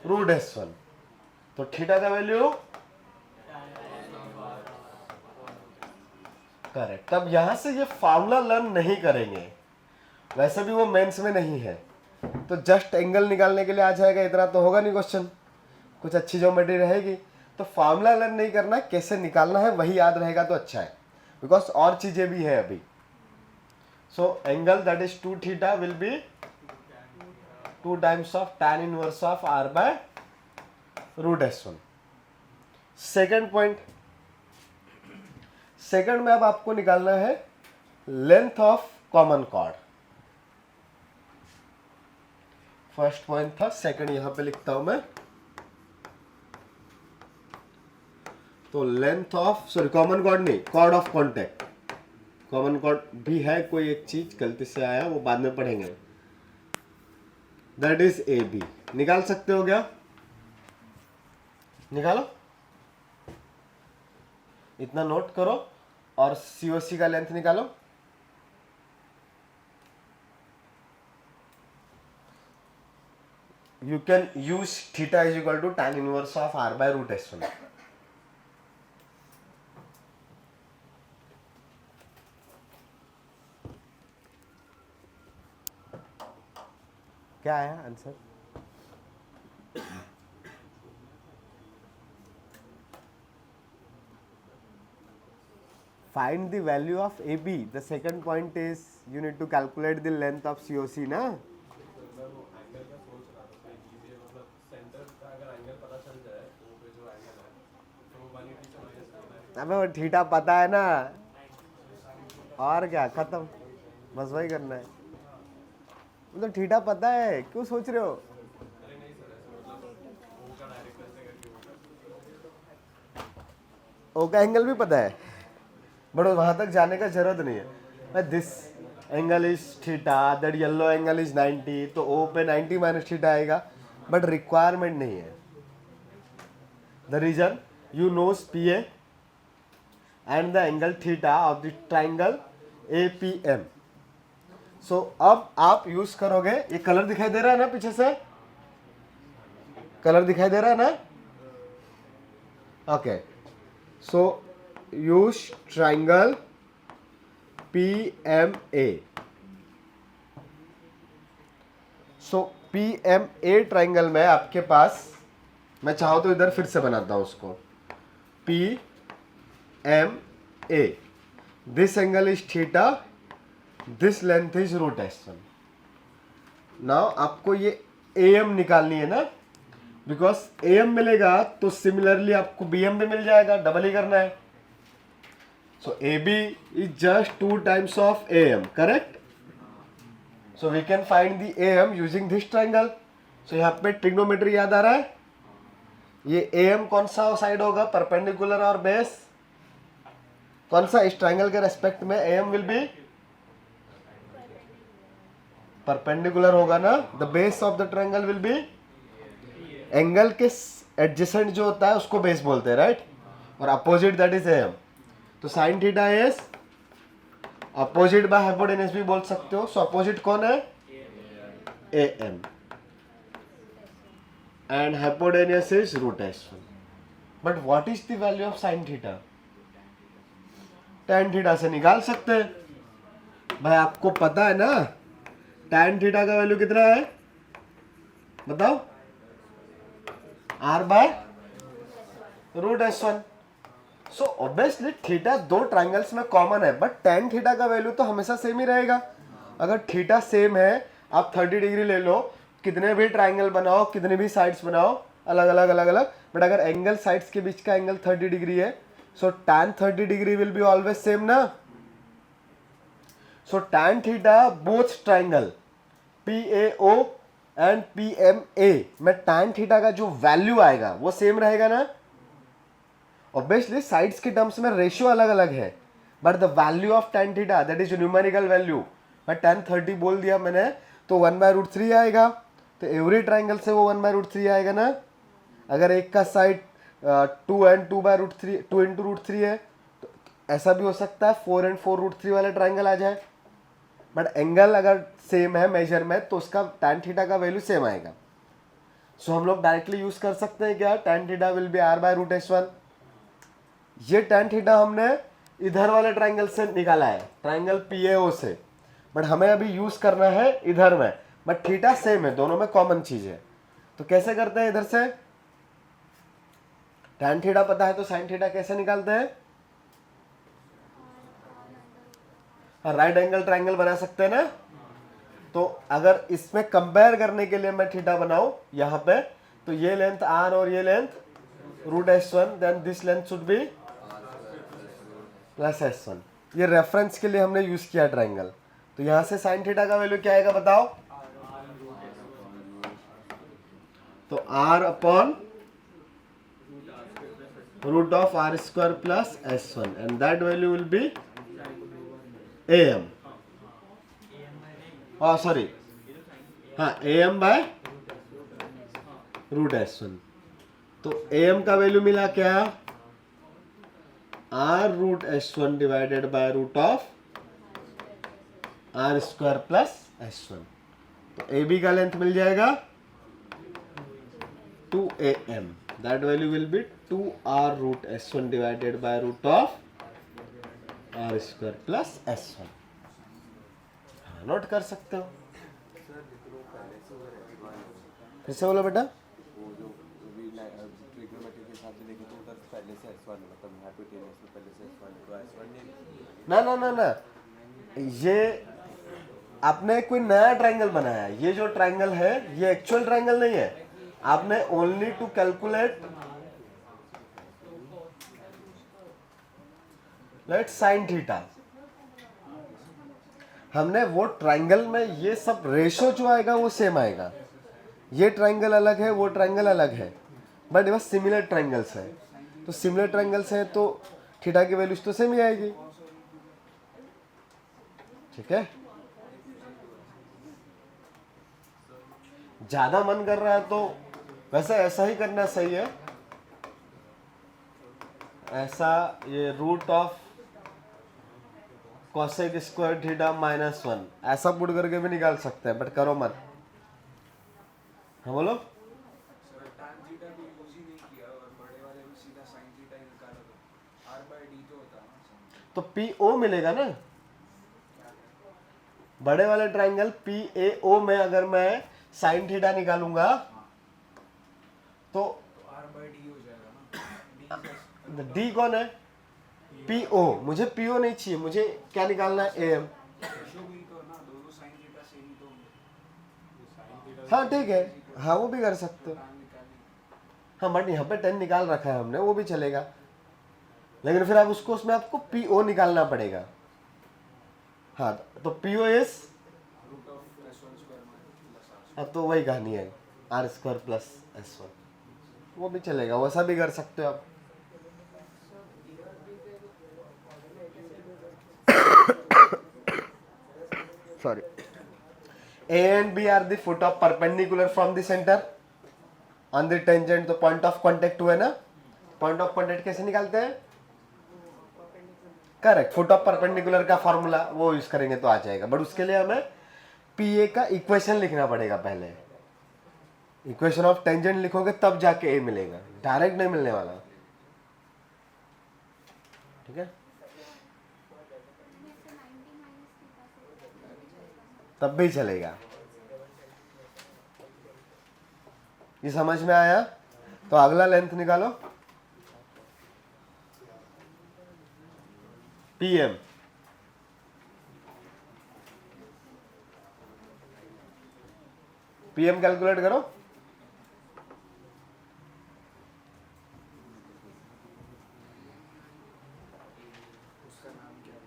root S1. तो थीटा का वैल्यू करेक्ट. तब यहां से ये फॉर्मूला लर्न नहीं करेंगे, वैसे भी वो मेंस में नहीं है, तो जस्ट एंगल निकालने के लिए आ जाएगा. इतना तो होगा नहीं क्वेश्चन, कुछ अच्छी ज्योमेट्री रहेगी. तो फॉर्मूला लर्न नहीं करना, कैसे निकालना है वही याद रहेगा तो अच्छा है, बिकॉज और चीजें भी है अभी. So angle that is 2 theta will be 2 times of tan inverse of R by root S1. Second point, second में अब आपको निकालना है length of common chord. First point था, सेकेंड यहां पे लिखता हूं मैं. तो length of, sorry common chord नहीं, chord of contact. Common chord भी है, कोई एक चीज गलती से आया, वो बाद में पढ़ेंगे. That is AB. निकाल सकते हो क्या? निकालो, इतना नोट करो और COC का लेंथ निकालो. You can use theta is equal to tan inverse of R by root S1. क्या आया answer? Find the value of AB. The second point is you need to calculate the length of COC ना. अबे वो theta पता है ना, और क्या, खत्म, बस वही करना है. मतलब थीटा पता है, क्यों सोच रहे हो? ओ का एंगल भी पता है, बट वहां तक जाने का जरूरत नहीं है. This angle is theta, that yellow angle is 90, तो ओ पे 90 माइनस थीटा आएगा, बट रिक्वायरमेंट नहीं है. The reason you knows PA and the angle theta of the triangle APM. So अब आप यूज करोगे, ये कलर दिखाई दे रहा है ना, पीछे से कलर दिखाई दे रहा है ना. ओके, सो यूज ट्राइंगल PMA. सो PMA ट्राइंगल में आपके पास, मैं चाहूं तो इधर फिर से बनाता हूं उसको. PMA, this angle is theta, this length is root S1. now आपको ये AM निकालनी है ना, बिकॉज AM मिलेगा तो सिमिलरली आपको BM भी मिल जाएगा, डबल ही करना है. सो AB is just 2 times of AM, correct? so we can find the AM using this triangle. so यहाँ पे ट्रिग्नोमेट्री याद आ रहा है. ये AM कौन सा साइड होगा, परपेंडिकुलर और बेस, कौन सा इस ट्राइंगल के रेस्पेक्ट में AM विल बी परपेंडिकुलर होगा ना. The base of the triangle will be, angle के एडजेसेंट जो होता है उसको बेस बोलते हैं, राइट? और अपोजिट दैट इज AM. तो sine theta is opposite by hypotenuse भी बोल सकते हो. सो अपोजिट कौन है? AM. And hypotenuse is root S1. But what is the value of sine theta? tan theta से निकाल सकते हैं. भाई आपको पता है ना tan थीटा का वैल्यू कितना है, बताओ? R by root S1. So obviously theta दो ट्राइंगल्स में कॉमन है, बट tan थीटा का वैल्यू तो हमेशा सेम ही रहेगा. अगर थीटा सेम है, आप 30 डिग्री ले लो, कितने भी ट्राइंगल बनाओ, कितने भी साइड्स बनाओ, अलग अलग, बट अगर एंगल साइड्स के बीच का एंगल 30 डिग्री है, so tan 30 degree will be always same ना. so tan theta both triangle PAO and P M A में tan थीटा का जो वैल्यू आएगा वो सेम रहेगा ना। ऑब्वियसली साइड्स के टर्म्स में रेशियो अलग अलग है, but the value of tan theta that is numerical value. मैं tan 30 बोल दिया मैंने तो 1/√3 आएगा, तो एवरी ट्राइंगल से वो 1/√3 आएगा ना। अगर एक का साइड 2 एंड 2/√3 2 इंटू √3 है तो ऐसा भी हो सकता है 4 एंड 4√3 वाला ट्राइंगल आ जाए, बट एंगल अगर सेम है मेजर में तो उसका tan थीटा का वैल्यू सेम आएगा। सो हम लोग डायरेक्टली यूज कर सकते हैं क्या, tan theta will B r/√s1। ये tan थीटा हमने इधर वाले ट्राइंगल से निकाला है, ट्राइंगल PAO से, बट हमें अभी यूज करना है इधर में, बट थीटा सेम है, दोनों में कॉमन चीज है। तो कैसे करते हैं, इधर से tan थीटा पता है तो sin थीटा कैसे निकालते हैं, राइट एंगल ट्राइंगल बना सकते हैं ना। तो अगर इसमें कंपेयर करने के लिए मैं थीटा बनाऊं यहां पे, तो ये लेंथ r और ये length √s1, then this length should be plus s1। ये रेफरेंस के लिए हमने यूज किया ट्राइंगल। तो यहां से sin थीटा का वैल्यू क्या आएगा बताओ, तो r upon √r² plus s1 and that value will be am, sorry हाँ am/√s1। तो am का वैल्यू मिला क्या, r√s1 divided by √r² plus s1। तो ab का लेंथ मिल जाएगा 2am, that value will B 2r√s1 divided by √r² plus s1। Note कर सकते हो, फिर से बोलो बेटा। वो जो ट्रिग्नोमेट्री के हिसाब से देखें तो उधर पहले से S1 मतलब यहाँ पे टेनियस में पहले से S1 तो S1 नहीं। ना ना ना ना, ये आपने कोई नया ट्रायंगल बनाया है। ये जो ट्रायंगल है ये एक्चुअल ट्रायंगल नहीं है, आपने only to calculate let sin theta, हमने वो ट्रायंगल में ये सब रेशो जो आएगा वो सेम आएगा। ये ट्रायंगल अलग है, वो ट्रायंगल अलग है, बट बस सिमिलर ट्रायंगल्स है। तो सिमिलर ट्रायंगल्स है तो थीटा की वैल्यूज तो सेम ही आएगी, ठीक है। ज्यादा मन कर रहा है तो वैसे ऐसा ही करना सही है, ऐसा ये √ऑफ cosec स्क्वायर थीटा -1 ऐसा पुट करके भी निकाल सकते हैं, बट करो मत। हाँ बोलो। tan थीटा को यूज ही नहीं किया और बड़े वाले में सीधा sin थीटा ही निकाला तो r/d तो होता है ना। तो PO मिलेगा ना, बड़े वाले ट्रायंगल PAO में अगर मैं sin थीटा निकालूंगा तो r/d हो जाएगा ना। D कौन है, PO। मुझे PO नहीं चाहिए, मुझे क्या निकालना है, AM। रेशो भी तो ना, दोनों sin थीटा सेम ही तो होंगे। हाँ ठीक है, हाँ वो भी कर सकते हो। tan निकालने हाँ बट यहाँ पे 10 निकाल रखा है हमने, वो भी चलेगा, लेकिन फिर आप उसको उसमें आपको PO निकालना पड़ेगा। हाँ तो PO इज, हाँ तो वही कहानी है r² प्लस s1, वो भी चलेगा, वैसा भी कर सकते हो आप। Sorry, A and B are the foot of perpendicular from the center on the tangent, तो पॉइंट ऑफ कॉन्टेक्ट हुआ है ना। पॉइंट ऑफ कॉन्टेक्ट कैसे निकालते हैं, करेक्ट, फुट ऑफ परपेंडिकुलर का फॉर्मूला वो यूज करेंगे तो आ जाएगा, बट उसके लिए हमें PA का इक्वेशन लिखना पड़ेगा पहले। इक्वेशन ऑफ टेंजेंट लिखोगे तब जाके A मिलेगा, डायरेक्ट नहीं मिलने वाला, ठीक है। तब भी चलेगा। ये समझ में आया, तो अगला लेंथ निकालो, PM। PM कैलकुलेट करो, उसका नाम क्या है?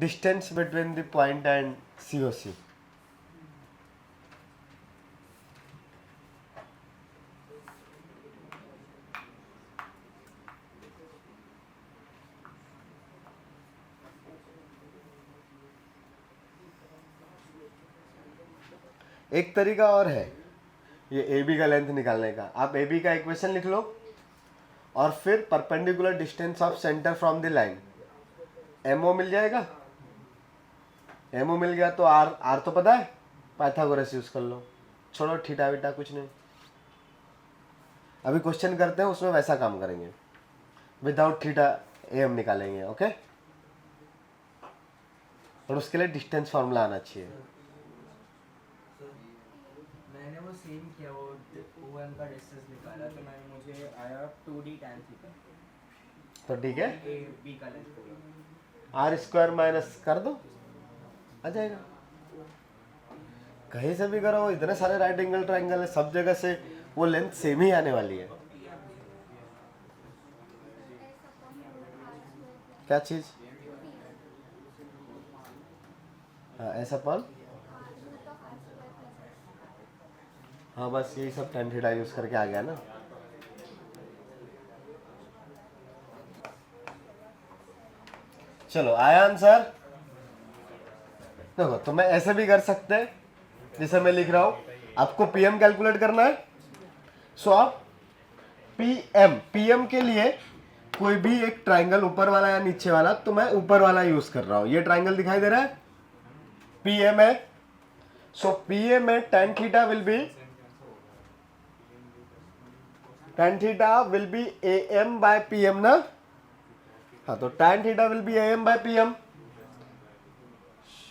Distance between the point and COC। एक तरीका और है ये ए बी का लेंथ निकालने का। आप ए बी का इक्वेशन लिख लो और फिर perpendicular distance of centre from the line M O मिल जाएगा। एम ओ मिल गया तो आर, आर तो पता है, पाइथागोरस यूज कर लो, छोड़ो थीटा वीटा कुछ नहीं। अभी क्वेश्चन करते हैं उसमें वैसा काम करेंगे, विदाउट थीटा एम निकालेंगे, ओके। और उसके लिए डिस्टेंस फॉर्मूला आना चाहिए। मैंने वो सेम किया, वो OM का डिस्टेंस निकाला तो मैंने मुझे आया 2d tan थीटा। तो ठीक है, ए बी का लेंथ पूरा आर स्क्वायर माइनस कर दो, आ जाएगा। कहीं से भी करो, इतने सारे राइट एंगल ट्रायंगल है, सब जगह से वो लेंथ सेम ही आने वाली है। क्या चीज? हाँ ऐसा पर, हाँ बस यही सब tan थीटा यूज करके आ गया ना। चलो आया आंसर। देखो तो मैं ऐसे भी कर सकते हैं जैसे मैं लिख रहा हूं, आपको पीएम कैलकुलेट करना है। सो आप पीएम के लिए कोई भी एक ट्राइंगल ऊपर वाला या नीचे वाला, तो मैं ऊपर वाला यूज कर रहा हूं। ये ट्राइंगल दिखाई दे रहा है, पीएम है। सो पीएम में tan theta will be AM by PM ना। हाँ तो tan theta will be AM by PM।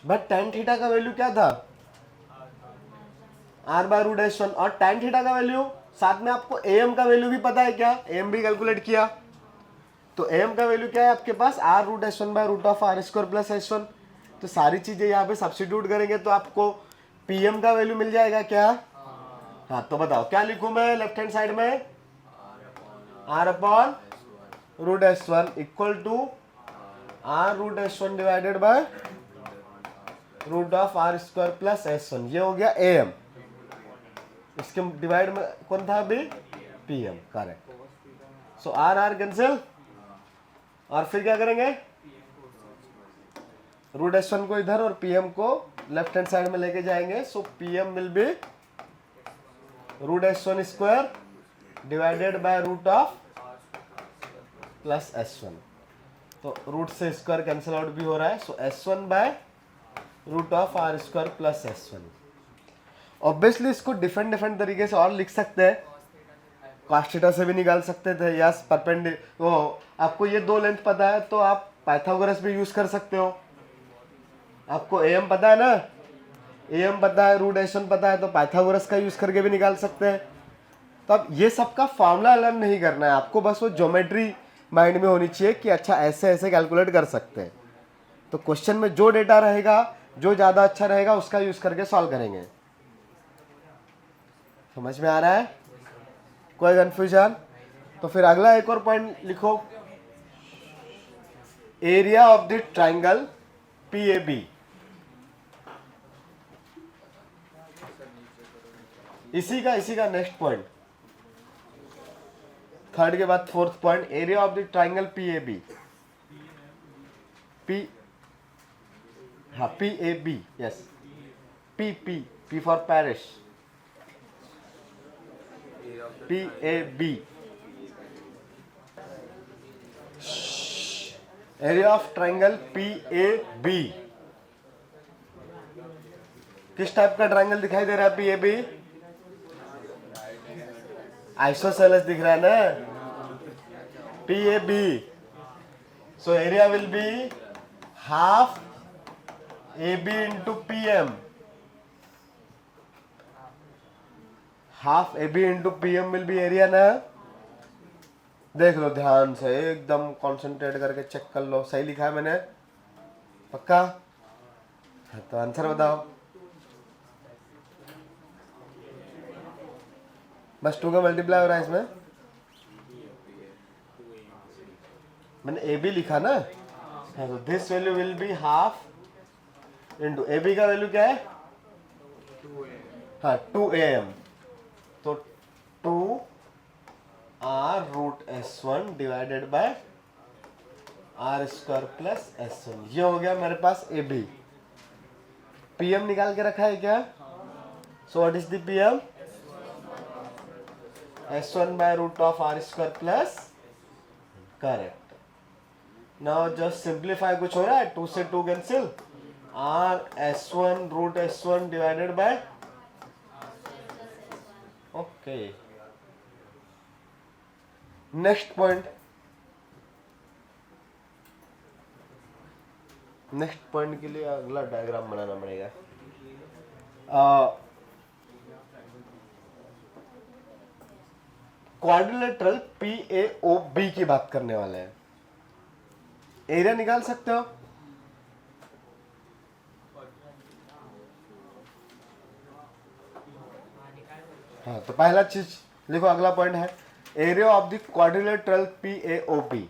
But tan theta का वैल्यू क्या था? R by root S1। और tan थीटा का वैल्यू साथ में आपको AM का वैल्यू भी पता है क्या? AM भी कैलकुलेट किया। तो AM का वैल्यू क्या है आपके पास? R root S1 by root of R square plus S1। तो सारी चीजें यहाँ पे सब्स्टिट्यूट करेंगे तो आपको PM का वैल्यू मिल जाएगा क्या? हाँ तो बताओ क्या लिखूं मैं लेफ्ट हैंड साइड में? R upon root S1 equal to R root S1 divided by root of R square plus S1। ये हो गया AM। इसके डिवाइड में कौन था अभी? PM, correct. So R cancel और फिर क्या करेंगे? रूट S1 को इधर और PM को लेफ्ट हैंड साइड में लेके जाएंगे। So PM will be root S1 square divided by root of plus S1। तो रूट से स्क्वायर कैंसिल आउट भी हो रहा है। So S1 by root of R square plus S1। Obviously इसको डिफरेंट तरीके से और लिख सकते हैं, cos थीटा से भी निकाल सकते थे, या परपेंडिकुलर। वो आपको ये दो लेंथ पता है तो आप पाइथागोरस भी यूज कर सकते हो। आपको AM पता है ना, AM पता है, रूट S1 पता है, तो पाइथागोरस का यूज करके भी निकाल सकते हैं। तो अब ये सबका फॉर्मूला लर्न नहीं करना है आपको, बस वो ज्योमेट्री माइंड में होनी चाहिए कि अच्छा ऐसे ऐसे कैलकुलेट कर सकते हैं। तो क्वेश्चन में जो डेटा रहेगा, जो ज़्यादा अच्छा रहेगा उसका यूज करके सॉल्व करेंगे। समझ में आ रहा है? कोई कंफ्यूजन? तो फिर अगला एक और पॉइंट लिखो, area of the triangle PAB। इसी का नेक्स्ट पॉइंट, थर्ड के बाद fourth point, area of the triangle PAB। PAB, yes, P for Paris, PAB। Area of triangle PAB। किस टाइप का ट्राइंगल दिखाई दे रहा है PAB? आइसोसेलेस दिख रहा है ना, PAB। So area will be half AB into PM। Half AB into PM will B area ना। देख लो ध्यान से, एकदम कंसंट्रेट करके चेक कर लो, सही लिखा है मैंने? पक्का? तो आंसर बताओ। बस 2 का मल्टीप्लाई हो रहा है इसमें। मैंने AB लिखा ना, हाँ, तो this value will be half into AB का वैल्यू क्या है? हाँ 2AM। तो 2R root S1 divided by R square plus S1। ये हो गया मेरे पास AB। PM निकाल के रखा है क्या? So what is the PM? S1 by root of R square plus, correct. Now just simplify, कुछ हो रहा है, 2 से 2 cancel, R S1 root S1 divided by, okay. Next point. Next point के लिए अगला डायग्राम बनाना पड़ेगा. क्वाड्रिलेटरल PAOB की बात करने वाले हैं. एरिया निकाल सकते हो? हाँ, तो पहला चीज लिखो, अगला पॉइंट है area of the quadrilateral PAOB.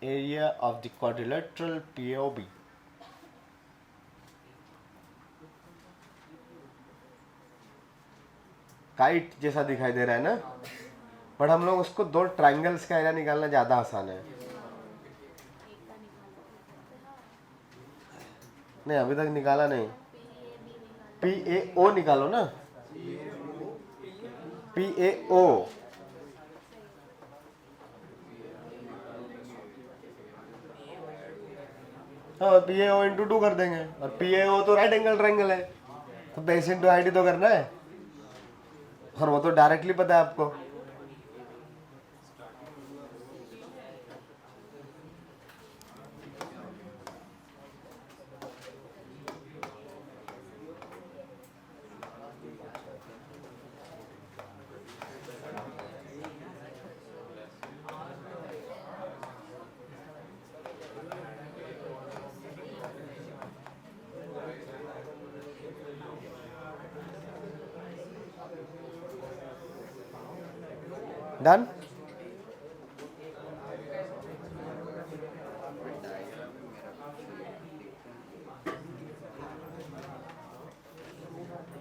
Area of the quadrilateral PAOB. Kite जैसा दिखाई दे रहा है ना, पर हम लोग उसको दो ट्राइंगल्स का एरिया निकालना ज्यादा आसान है. नहीं, अभी तक निकाला नहीं. PAO निकालो ना, PAO. हाँ, PAO इंटू 2 कर देंगे, और PAO तो राइट एंगल ट्रायंगल है, तो बेस इंटू हाइट ही तो करना है, और वो तो डायरेक्टली पता है आपको. डन.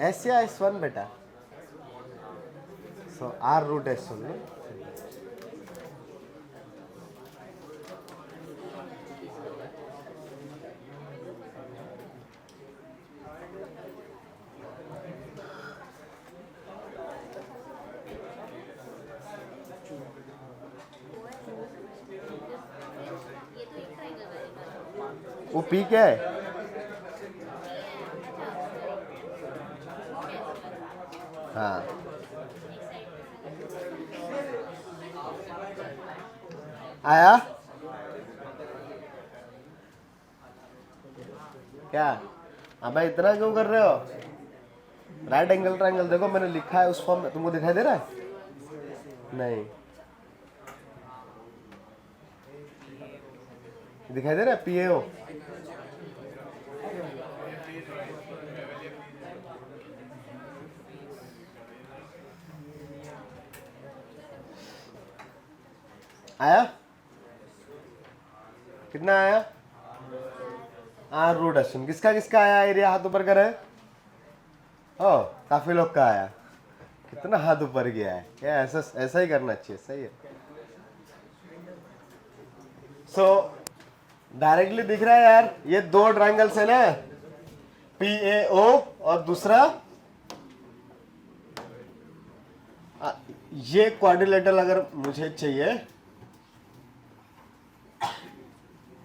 S या S1 बेटा? So R root S1 ना? वो P क्या है? हाँ, आया क्या? अबे इतना क्यों कर रहे हो? राइट एंगल ट्रायंगल देखो, मैंने लिखा है उस फॉर्म में, तुमको दिखाई दे रहा है? नहीं दिखाई दे रहा है? PAO आया? कितना आया? R root S1. किसका किसका आया एरिया? हाथ ऊपर करे. ओ, काफी लोग का आया. कितना हाथ ऊपर गया है? क्या ऐसा ऐसा ही करना चाहिए. सही है. सो डायरेक्टली दिख रहा है यार, ये दो ट्रायंगल्स है ना, PAO और दूसरा ये क्वाड्रिलेटरल. अगर मुझे चाहिए,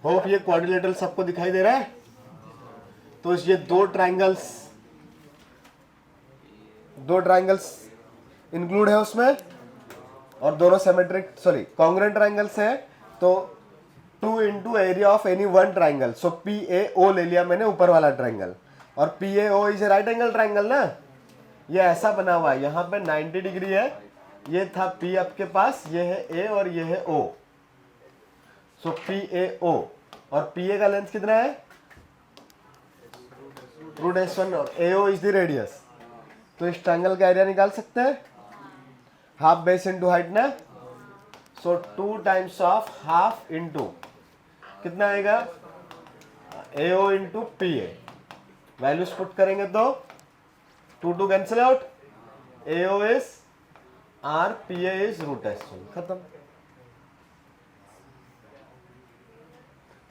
होप ये क्वाड्रिलेटरल सबको दिखाई दे रहा है. तो ये दो ट्रायंगल्स इंक्लूड है उसमें, और दोनों सिमेट्रिक कॉन्ग्रुएंट ट्रायंगल्स है. तो 2 into area of any one triangle. So PAO ले लिया मैंने, ऊपर वाला ट्रायंगल, और PAO is right angle triangle ना. ये ऐसा बना हुआ है, यहाँ पे 90 डिग्री है. ये था P आपके पास, ये है A और ये है O. सो PAO, और PA का लेंथ कितना है? रूट S1, और AO इज द रेडियस. तो इस ट्रायंगल का एरिया निकाल सकते हैं, हाफ बेस इंटू हाइट ना. So 2 times of half into कितना आएगा? AO into PA. Values put करेंगे तो 2 cancel out. AO is R, PA is root S1. खत्म.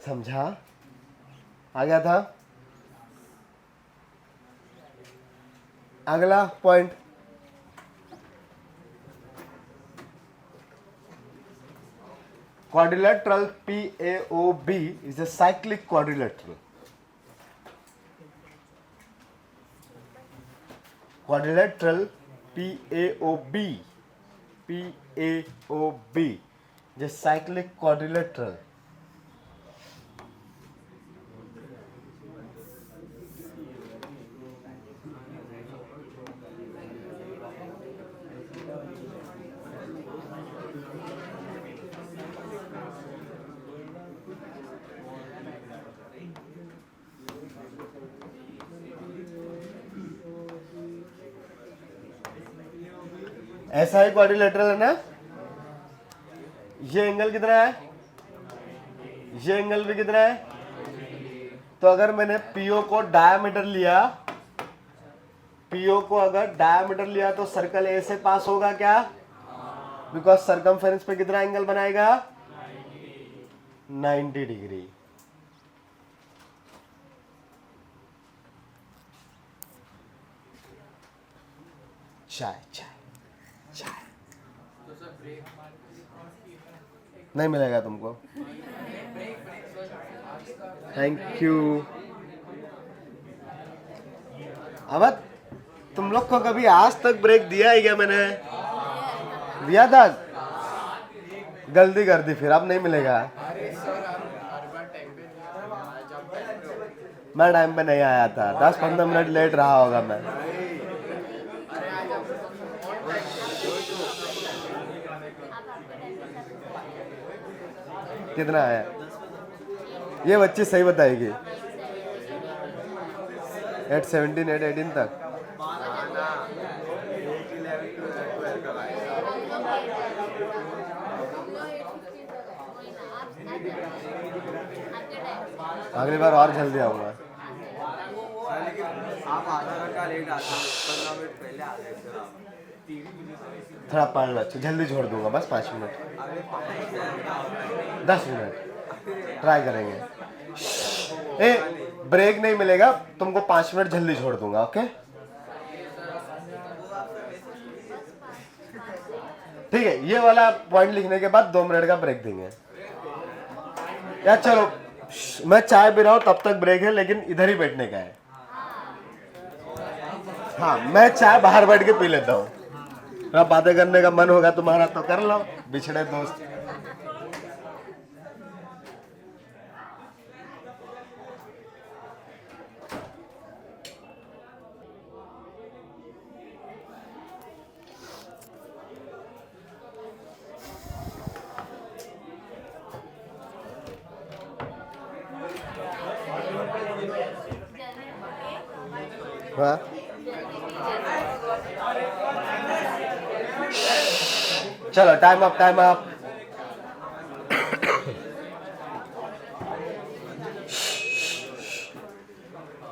समझा? आ गया था? अगला point, quadrilateral PAOB is a cyclic quadrilateral. Quadrilateral PAOB is a cyclic quadrilateral. ऐसा ही क्वाड्रिलेटरल है ना, ये एंगल कितना है, ये एंगल भी कितना है, तो अगर मैंने पीओ को डायमीटर लिया, पीओ को अगर डायमीटर लिया तो सर्कल ए से पास होगा क्या, बिकॉज सरकमफेरेंस पे कितना एंगल बनाएगा, 90 डिग्री। चाय चाय नहीं मिलेगा तुमको, थैंक यू। अब तुम लोग को कभी आज तक ब्रेक दिया है क्या, मैंने दिया था, गलती कर दी, फिर अब नहीं मिलेगा। मैं टाइम पे नहीं आया था, 10-15 मिनट लेट रहा होगा मैं। कितना आया, ये बच्ची सही बताएगी, 8-17, 8-18 तक। अगली बार और जल्दी आऊंगा। आप आधा घंटा लेट आते हैं, 15 मिनट पहले आ गए सर आप। थोड़ा पढ़ लो, जल्दी छोड़ दूंगा, बस 5 मिनट, 10 मिनट ट्राई करेंगे। ए ब्रेक नहीं मिलेगा तुमको, 5 मिनट जल्दी छोड़ दूंगा, ओके ठीक है। ये वाला पॉइंट लिखने के बाद 2 मिनट का ब्रेक देंगे यार। चलो मैं चाय पी रहा हूँ, तब तक ब्रेक है, लेकिन इधर ही बैठने का है। हाँ मैं चाय बाहर बैठ के पी लेता हूँ, अब बातें करने का मन होगा तुम्हारा तो कर लो, बिछड़े दोस्त। हाँ चलो टाइम अप, टाइम अप।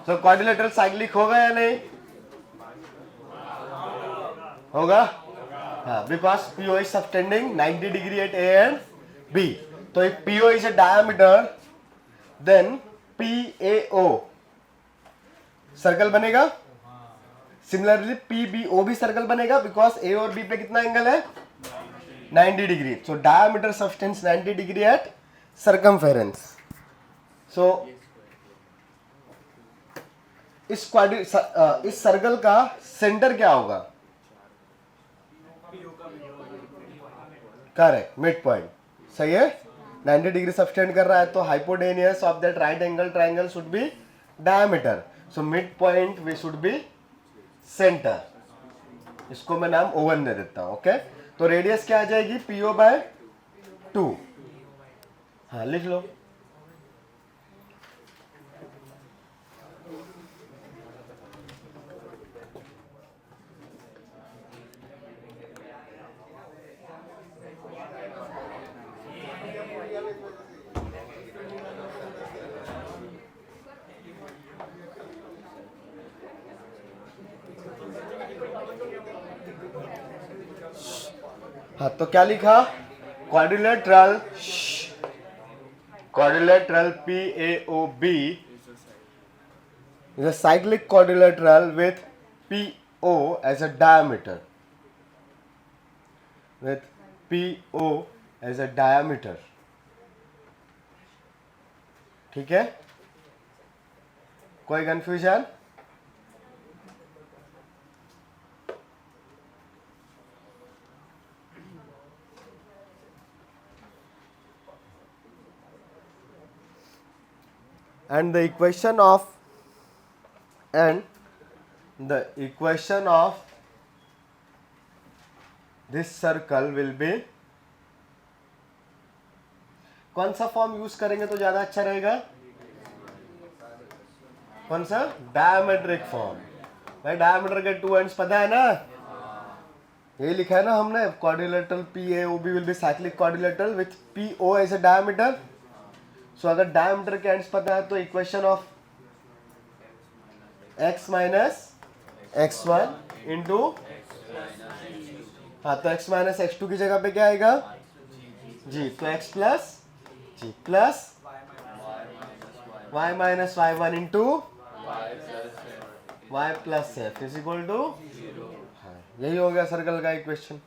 तो क्वाड्रिलेटरल साइक्लिक होगा या नहीं होगा, हाँ, because PO is subtending 90 degree at A and B. तो if PO is a diameter, then PAO circle बनेगा, सिमिलरली PBO भी सर्कल बनेगा, बिकॉज A और B पे कितना एंगल है, 90 degree. So diameter subtends 90 degree at circumference. So इस circle का सेंटर क्या होगा, करेक्ट, मिड पॉइंट, सही है। 90 डिग्री सबटेंड कर रहा है तो hypotenuse of that right angle triangle should be diameter, so mid point we should be centre. इसको मैं नाम O1 दे देता हूं, ओके। तो रेडियस क्या आ जाएगी, PO/2, हाँ लिख लो। हाँ तो क्या लिखा, quadrilateral PAOB is a cyclic quadrilateral with PO as a diameter. With PO as a diameter. ठीक है, कोई confusion? And the equation of this circle will be, कौन सा फॉर्म यूज करेंगे तो ज्यादा अच्छा रहेगा? कौन सा? Diametric form. भाई डायमीटर के 2 एंड्स पता है ना, यही लिखा है ना हमने, quadrilateral PAOB will be cyclic quadrilateral with PO as a diameter. So अगर डायमीटर के एंड्स पता है तो equation of x minus x1 into, हाँ तो x माइनस x2 की जगह पे क्या आएगा? जी, तो x plus g plus y minus y1 into y plus f is equal to, यही हो गया सर्कल का इक्वेशन।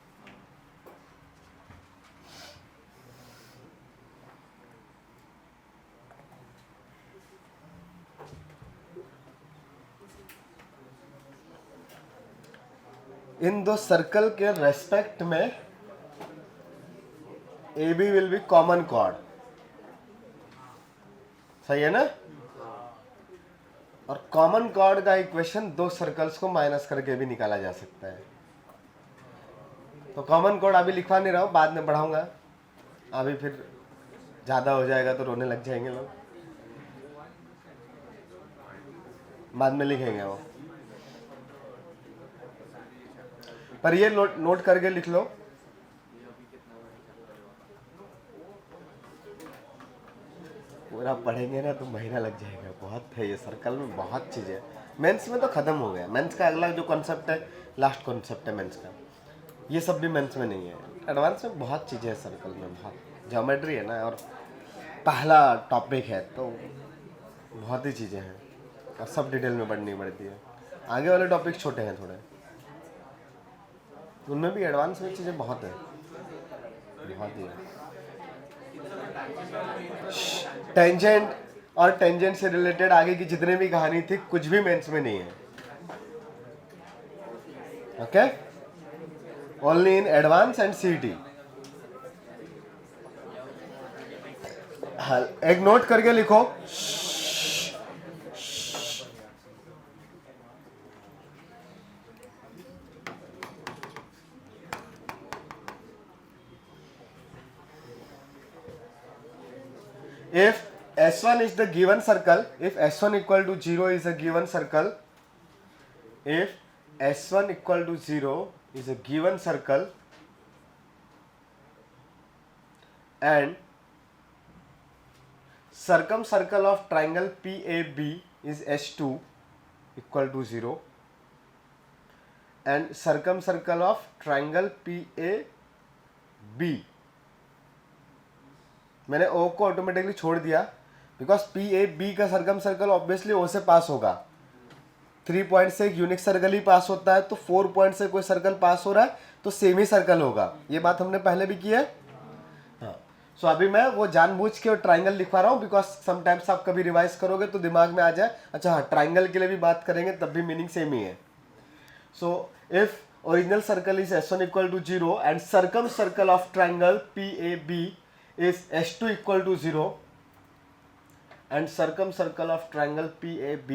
इन दो सर्कल के रेस्पेक्ट में AB will B common chord, सही है ना? और कॉमन कॉर्ड का इक्वेशन दो सर्कल्स को माइनस करके भी निकाला जा सकता है। तो कॉमन कॉर्ड अभी लिखवा नहीं रहा हूं, बाद में पढ़ाऊंगा, अभी फिर ज्यादा हो जाएगा तो रोने लग जाएंगे लोग, बाद में लिखेंगे वो। पर ये नोट करके लिख लो, पूरा पढ़ेंगे ना तो महीना लग जाएगा, बहुत है ये सर्कल में, बहुत चीज़ें है। मेंस में तो ख़त्म हो गया, मेंस का अगला जो कॉन्सेप्ट है लास्ट कॉन्सेप्ट है मेंस का, ये सब भी मेंस में नहीं है। एडवांस में बहुत चीज़ें है सर्कल में, बहुत ज्योमेट्री है ना, और पहला टॉपिक है तो बहुत ही चीज़ें हैं और सब डिटेल में पढ़नी पड़ती है। आगे वाले टॉपिक छोटे हैं थोड़े, उनमें भी एडवांस में चीज़ें बहुत है, बहुत ही है। टेंजेंट और टेंजेंट से रिलेटेड आगे की जितने भी कहानी थी कुछ भी मेंस में नहीं है, okay, only in advance and CET। हाँ, एक नोट करके लिखो, if S1 is the given circle, if S1 equal to 0 is a given circle, if S1 equal to 0 is a given circle and circumcircle of triangle PAB is S2 equal to 0 and circumcircle of triangle PAB, मैंने O को automatically छोड़ दिया because PAB का circum circle obviously O से पास होगा। 3 point से एक unique circle ही पास होता है, तो 4 पॉइंट से कोई सर्कल पास हो रहा है तो सेम ही सर्कल होगा। ये बात हमने पहले भी की है। हाँ, सो अभी मैं वो जानबूझ के ट्राइंगल लिखवा रहा हूँ बिकॉज समटाइम्स आप कभी रिवाइज करोगे तो दिमाग में आ जाए, अच्छा हाँ ट्राइंगल के लिए भी बात करेंगे तब भी मीनिंग सेम ही है। So if original circle is S1 equal to 0 and circumcircle of triangle PAB is S2 equal to 0 and circumcircle of triangle PAB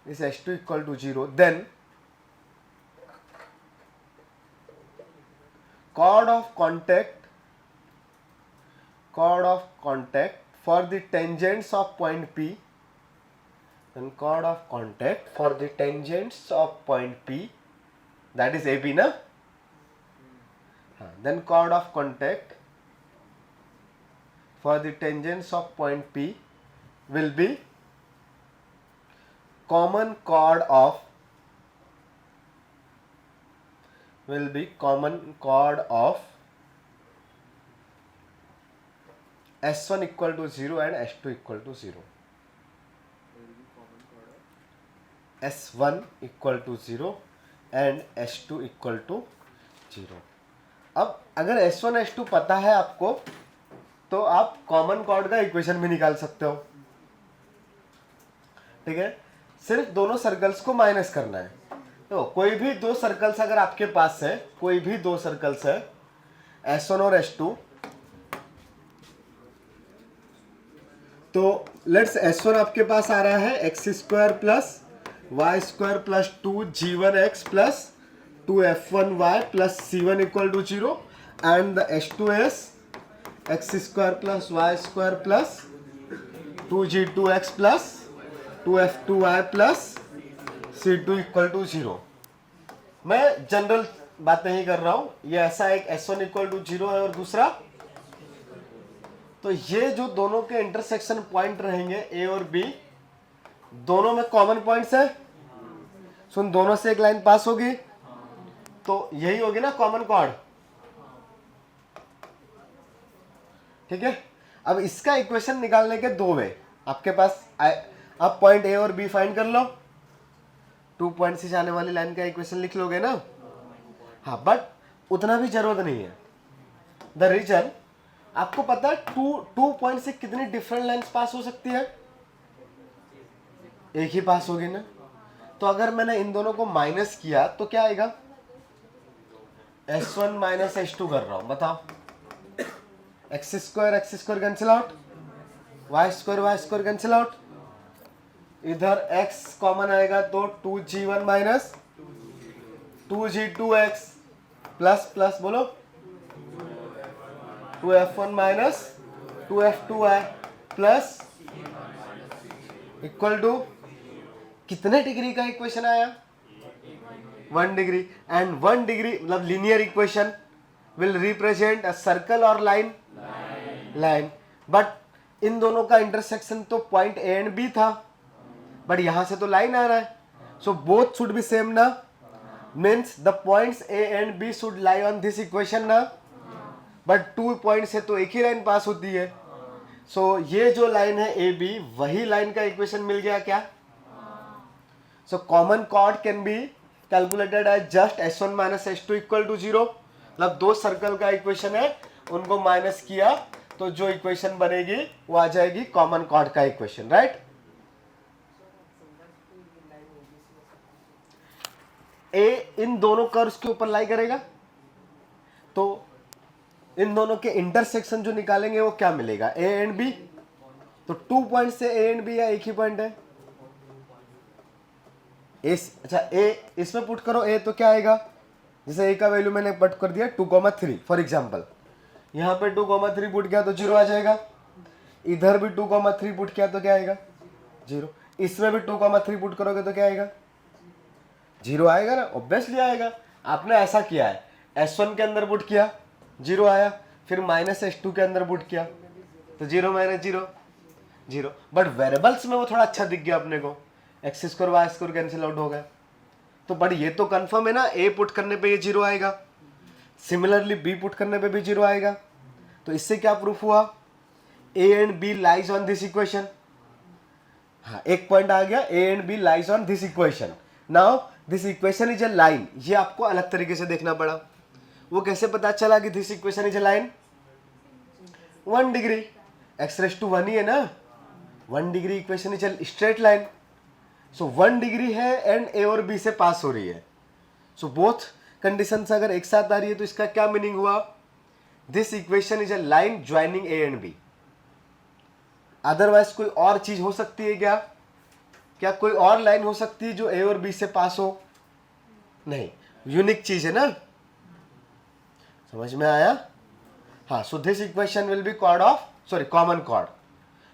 is S2 equal to 0, then chord of contact for the tangents of point P, then chord of contact for the tangents of point P, that is AB na, then chord of contact for the tangents of point P will be common chord of S1 equal to 0 and S2 equal to 0. S1 equal to 0 and S2 equal to 0। अब अगर S1 S2 पता है आपको तो आप common chord का equation भी निकाल सकते हो, ठीक है। सिर्फ दोनों सर्कल्स को माइनस करना है। तो कोई भी दो सर्कल्स अगर आपके पास है, कोई भी दो सर्कल्स है S1 और S2, तो लेट्स S1 आपके पास आ रहा है x square plus y square plus 2g1x plus 2f1y plus c1 equal to 0 and the S2 is x square plus y square plus 2g2x plus 2f2y plus c2 equal to 0। मैं general बातें ही कर रहा हूं। ये ऐसा एक S1 equal to 0 है और दूसरा, तो ये जो दोनों के इंटरसेक्शन पॉइंट रहेंगे A और B, दोनों में कॉमन पॉइंट्स है। सुन, दोनों से एक लाइन पास होगी तो यही होगी ना कॉमन कॉर्ड, ठीक है। अब इसका इक्वेशन निकालने के दो वे आपके पास आप पॉइंट A और B फाइंड कर लो, 2 पॉइंट से जाने वाली लाइन का इक्वेशन लिख लोगे ना। हाँ, बट उतना भी जरूरत नहीं है। द रीजन, आपको पता है 2 पॉइंट से कितनी डिफरेंट लाइंस पास हो सकती है? एक ही पास होगी ना। तो अगर मैंने इन दोनों को माइनस किया तो क्या आएगा? S1 माइनस S2 कर रहा हूं, बताओ। X square cancel out, y square cancel out, इधर x कॉमन आएगा तो 2g1 minus 2g2x plus plus बोलो 2f1 minus 2f2y plus equal to कितने डिग्री का इक्वेशन आया? 1 डिग्री। एंड 1 डिग्री मतलब linear equation will represent a circle और line, line. But इन दोनों का इंटरसेक्शन तो पॉइंट A एंड B था, बट यहां से तो लाइन आ रहा है, so both should be same ना, means the points A and B should lie on this equation ना। बट 2 पॉइंट से तो एक ही लाइन पास होती है, सो ये जो लाइन है AB, वही लाइन का इक्वेशन मिल गया क्या? So common chord can be calculated as just S1 minus S2 equal to 0। मतलब दो सर्कल का इक्वेशन है, उनको माइनस किया तो जो इक्वेशन बनेगी वो आ जाएगी कॉमन कॉर्ड का इक्वेशन, राइट। A इन दोनों कर्व्स के ऊपर लाई करेगा तो इन दोनों के इंटरसेक्शन जो निकालेंगे वो क्या मिलेगा? A and B। तो 2 पॉइंट से A एंड B या एक ही पॉइंट है? अच्छा, A इसमें पुट करो A तो क्या आएगा? जैसे A का वैल्यू मैंने पुट कर दिया 2,3 फॉर एग्जांपल, यहाँ पे 2,3 पुट किया तो 0 आ जाएगा। इधर भी 2,3 पुट किया तो क्या आएगा? 0। इसमें भी 2,3 पुट करोगे तो क्या आएगा? 0 आएगा ना, ऑब्वियसली आएगा। आपने ऐसा किया है, S1 के अंदर पुट किया 0 आया, फिर माइनस S2 के अंदर पुट किया तो 0 माइनस 0 0। बट वेरिएबल्स में वो थोड़ा अच्छा दिख गया अपने को, x square y square cancel out हो गया। तो बट ये तो कंफर्म है ना, A पुट करने पे ये 0 आएगा, सिमिलरली B पुट करने पे भी 0 आएगा। तो इससे क्या प्रूफ हुआ? A and B lies on this equation. हाँ, एक पॉइंट आ गया, A and B lies on this equation. Now this equation is a line. ये आपको अलग तरीके से देखना पड़ा। वो कैसे पता चला कि this equation is a line? 1 degree, x raise to 1 ही है ना, 1 degree equation is a straight line. So 1 degree है एंड A और B से पास हो रही है। सो बोथ कंडीशंस अगर एक साथ आ रही है तो इसका क्या मीनिंग हुआ? This equation is a line joining A and B। Otherwise कोई और चीज हो सकती है क्या? क्या कोई और लाइन हो सकती है जो A और B से पास हो? नहीं, यूनिक चीज है ना। समझ में आया? हाँ, so this equation will be chord of common chord.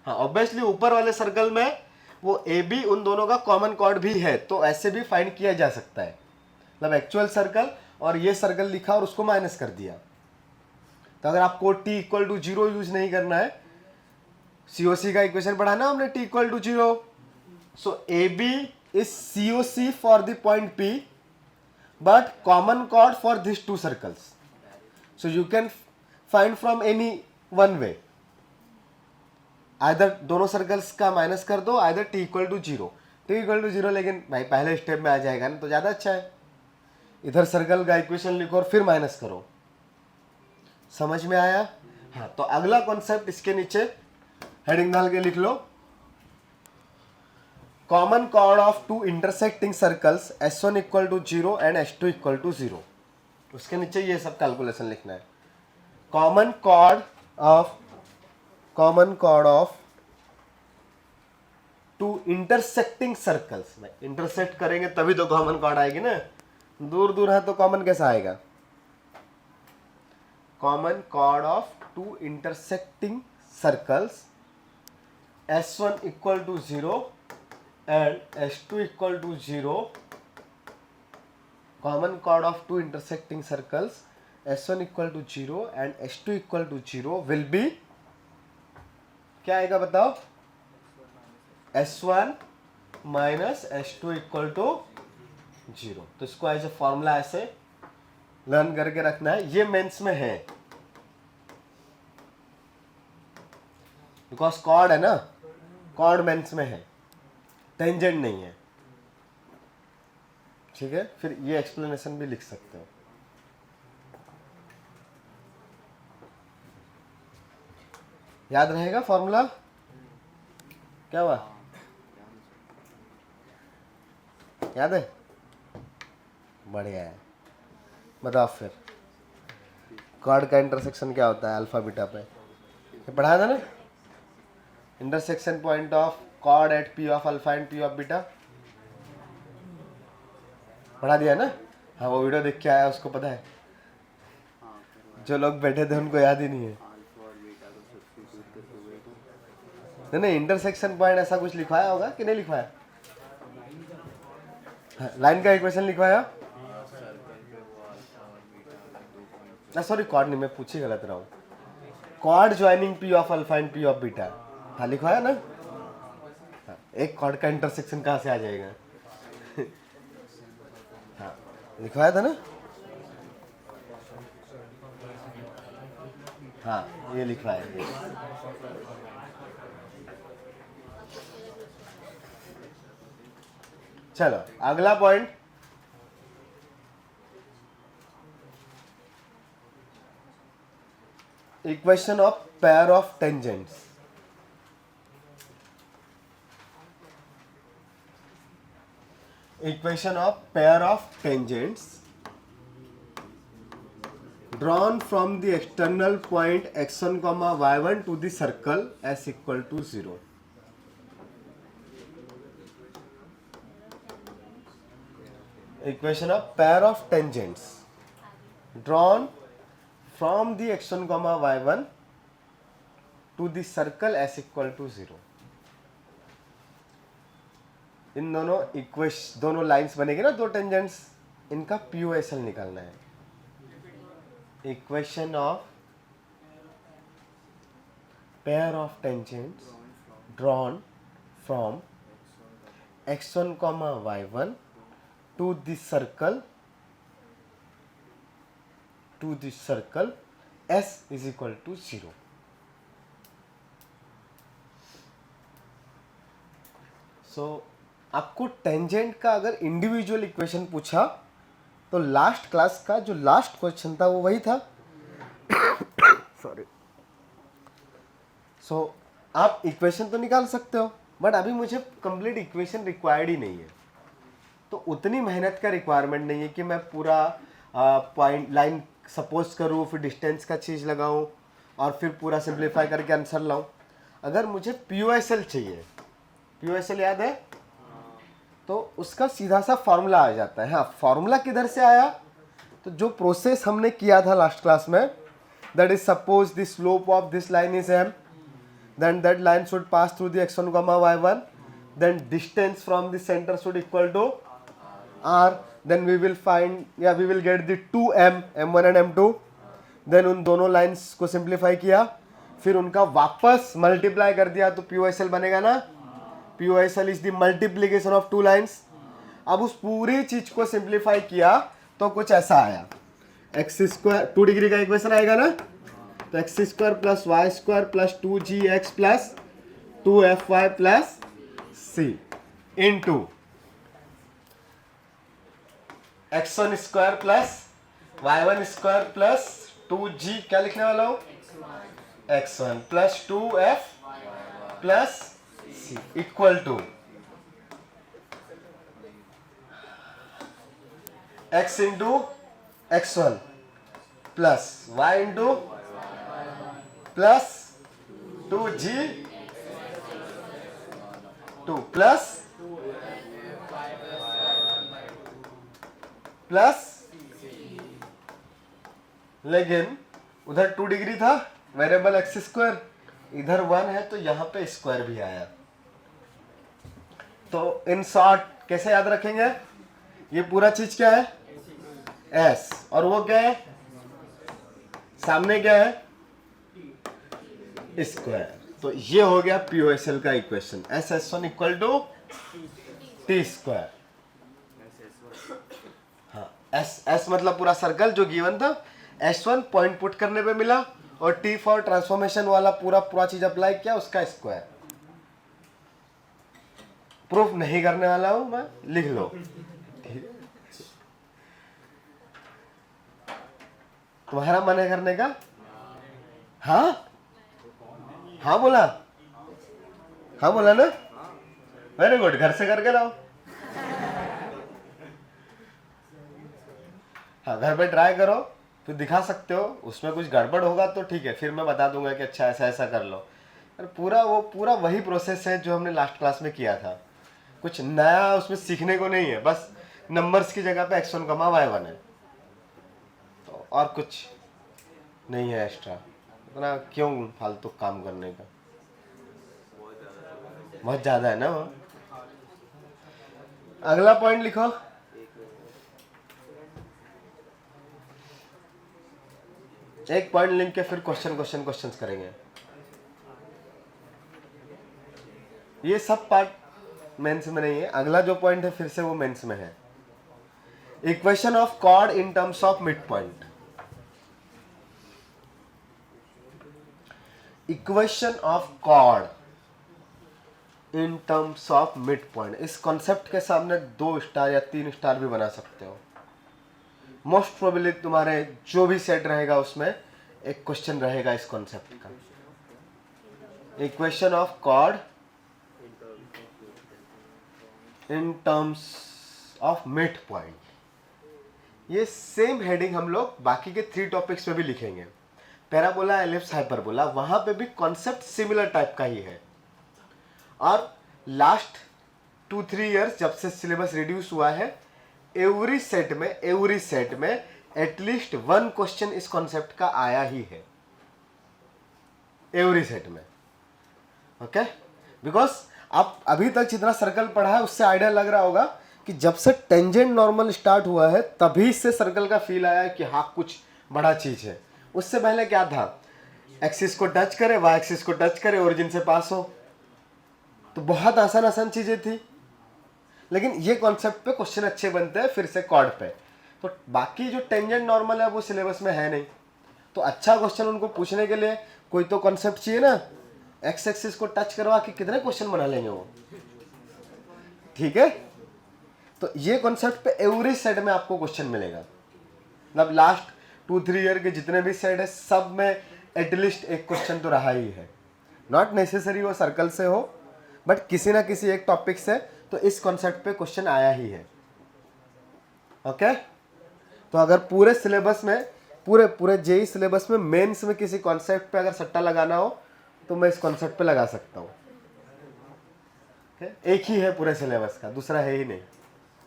हाँ, ऑब्वियसली ऊपर वाले सर्कल में वो AB उन दोनों का कॉमन कॉर्ड भी है, तो ऐसे भी फाइंड किया जा सकता है। मतलब एक्चुअल सर्कल और ये सर्कल लिखा और उसको माइनस कर दिया। तो अगर आपको t इक्वल टू 0 यूज नहीं करना है, COC का इक्वेशन पढ़ा ना हमने, t equal to 0। So AB is COC for the point P but common chord for this 2 circles. So you can find from any one way, either दोनों circles का minus कर दो, either t equal to 0। t equal to 0 लेकिन भाई पहले step में आ जाएगा ना तो ज़्यादा अच्छा है। इधर सर्कल का इक्वेशन लिखो और फिर माइनस करो। समझ में आया? हाँ, तो अगला कॉन्सेप्ट इसके नीचे हेडिंग डाल के लिख लो, common chord of two intersecting circles S1 equal to 0 and S2 equal to 0। उसके नीचे ये सब कैलकुलेशन लिखना है। Common chord of two intersecting circles, intersect करेंगे तभी तो कॉमन कॉर्ड आएगी ना, दूर दूर है तो कॉमन कैसा आएगा? Common chord of two intersecting circles S1 equal to 0 and S2 equal to 0। Common chord of two intersecting circles S1 equal to 0 and S2 equal to 0 will be, क्या आएगा बताओ? S1 minus S2 equal to 0। तो इसको as a formula ऐसे learn करके रखना है, ये मेंस में है बिकॉज कॉर्ड है ना, कॉर्ड मेंस में है, टेंजेंट नहीं है। ठीक है, फिर ये एक्सप्लेनेशन भी लिख सकते हो। याद रहेगा फॉर्मूला? क्या हुआ, याद है? बढ़िया है। बताओ फिर कॉर्ड का इंटरसेक्शन क्या होता है अल्फा बीटा पे, ये पढ़ाया था ना? Intersection point of chord at P of alpha and P of beta, पढ़ा दिया ना? हाँ, वो वीडियो देख के आया, उसको पता है। जो लोग बैठे थे उनको याद ही नहीं है। नहीं, इंटरसेक्शन पॉइंट ऐसा कुछ लिखवाया होगा कि नहीं लिखवाया? लाइन का इक्वेशन लिखवाया? सॉरी, कॉर्ड नहीं, मैं पूछी गलत रहा हूँ। Chord joining P of alpha and P of beta, हाँ लिखवाया ना? हाँ, एक कॉर्ड का इंटरसेक्शन कहाँ से आ जाएगा? हाँ, लिखवाया था ना? हाँ, ये लिखवाया है। चलो अगला point, equation of pair of tangents. Equation of pair of tangents drawn from the external point x1 comma y1 to the circle s equal to 0. Equation of pair of tangents drawn from the x1 comma y1 to the circle s equal to 0. इन दोनों lines बनेगी ना, दो tangents, इनका POSL निकालना है। Equation of pair of tangents drawn from x1 comma y1 to the circle s is equal to 0. So आपको tangent का अगर इंडिविजुअल इक्वेशन पूछा तो लास्ट क्लास का जो लास्ट क्वेश्चन था वो वही था। सॉरी। सो आप इक्वेशन तो निकाल सकते हो, बट अभी मुझे कंप्लीट इक्वेशन रिक्वायर्ड ही नहीं है, तो उतनी मेहनत का रिक्वायरमेंट नहीं है कि मैं पूरा पॉइंट लाइन सपोज करूँ, फिर डिस्टेंस का चीज़ लगाऊँ और फिर पूरा सिंप्लीफाई करके आंसर लाऊँ। अगर मुझे POSL चाहिए, POSL याद है, तो उसका सीधा सा फॉर्मूला आ जाता है। हाँ, फॉर्मूला किधर से आया? तो जो प्रोसेस हमने किया था लास्ट क्लास में, that is suppose the slope of this line is m, then that line should pass through the x1 comma y1, then distance from the centre should equal to r, then we will find or we will get the 2m, m1 and m2। Then उन दोनों lines को simplify किया, फिर उनका वापस multiply कर दिया तो POSL बनेगा ना। POSL is the multiplication of two lines. अब उस पूरी चीज को सिंप्लीफाई किया तो कुछ ऐसा आया, एक्स स्क्वायर 2 डिग्री का इक्वेशन आएगा ना, तो x square plus y square plus 2gx plus 2fy plus c into x1 square plus y1 square plus 2g, क्या लिखने वाला हूँ, x1 plus 2f plus c equal to x into x1 plus y into plus 2g 2 plus लेकिन उधर 2 degree था, variable x square, इधर 1 है तो यहाँ पे स्क्वायर भी आया। तो इन शॉर्ट कैसे याद रखेंगे, ये पूरा चीज क्या है s, और वो क्या है सामने क्या है स्क्वायर। तो ये हो गया POSL का equation, SS1 equal to T square. हाँ, S मतलब पूरा सर्कल जो गिवन था, S1 पॉइंट पुट करने पे मिला, और T फॉर ट्रांसफॉर्मेशन वाला पूरा चीज अप्लाई किया, उसका स्क्वायर। प्रूफ नहीं करने वाला हूं मैं, लिख लो। तुम्हारा मन है करने का? हाँ हाँ बोला, हाँ बोला ना, वेरी गुड, घर से करके लाओ। हाँ, घर पे ट्राई करो, फिर दिखा सकते हो। उसमें कुछ गड़बड़ होगा तो ठीक है, फिर मैं बता दूंगा कि अच्छा ऐसा ऐसा कर लो। और पूरा वही प्रोसेस है जो हमने लास्ट क्लास में किया था, कुछ नया उसमें सीखने को नहीं है। बस नंबर्स की जगह पे x1 कमा y1 है, तो और कुछ नहीं है एक्स्ट्रा। इतना क्यों फालतू काम करने का, बहुत ज्यादा है ना वो। अगला पॉइंट लिखो, एक पॉइंट लिख के फिर क्वेश्चन करेंगे। ये सब पार्ट मेंस में नहीं है, अगला जो पॉइंट है फिर से वो मेंस में है। Equation of chord in terms of mid point. Equation of chord in terms of mid point, इस कॉन्सेप्ट के सामने 2 स्टार या 3 स्टार भी बना सकते हो। मोस्ट प्रोबेबली तुम्हारे जो भी सेट रहेगा उसमें एक क्वेश्चन रहेगा इस कॉन्सेप्ट का। Equation of chord in terms of mid point, ये सेम हेडिंग हम लोग बाकी के 3 टॉपिक्स में भी लिखेंगे। पैराबोला, एलिप्स, हाइपरबोला, वहां पे भी कॉन्सेप्ट सिमिलर टाइप का ही है। और लास्ट 2-3 इयर्स जब से सिलेबस रिड्यूस हुआ है, एवरी सेट में एटलीस्ट 1 क्वेश्चन इस कॉन्सेप्ट का आया ही है, एवरी सेट में। ओके, बिकॉज आप अभी तक जितना सर्कल पढ़ा है उससे आइडिया लग रहा होगा कि जब से टेंजेंट नॉर्मल स्टार्ट हुआ है तभी से सर्कल का फील आया कि हाँ कुछ बड़ा चीज है। उससे पहले क्या था, एक्सिस को टच करे, वाई एक्सिस को टच करे, ओरिजिन से पास हो, तो बहुत आसान चीजें थी। लेकिन ये कॉन्सेप्ट पे क्वेश्चन अच्छे बनते हैं फिर से कॉर्ड पे। तो बाकी जो टेंजेंट नॉर्मल है वो सिलेबस में है नहीं, तो अच्छा क्वेश्चन उनको पूछने के लिए कोई तो कॉन्सेप्ट चाहिए ना। एक्स एक्सिस को टच करवा के कितने क्वेश्चन बना लेंगे वो, ठीक है। तो ये कॉन्सेप्ट पे एवरी सेट में आपको क्वेश्चन मिलेगा। मतलब लास्ट 2-3 ईयर के जितने भी सेट है सब में एटलीस्ट एक क्वेश्चन तो रहा ही है। नॉट नेसेसरी वो सर्कल से हो, बट किसी ना किसी एक टॉपिक से तो इस कॉन्सेप्ट पे क्वेश्चन आया ही है। ओके, तो अगर पूरे सिलेबस में पूरे जेई सिलेबस में मेंस में किसी कॉन्सेप्ट पे अगर सट्टा लगाना हो तो मैं इस कॉन्सेप्ट पे लगा सकता हूँ। एक ही है पूरे सिलेबस का, दूसरा है ही नहीं।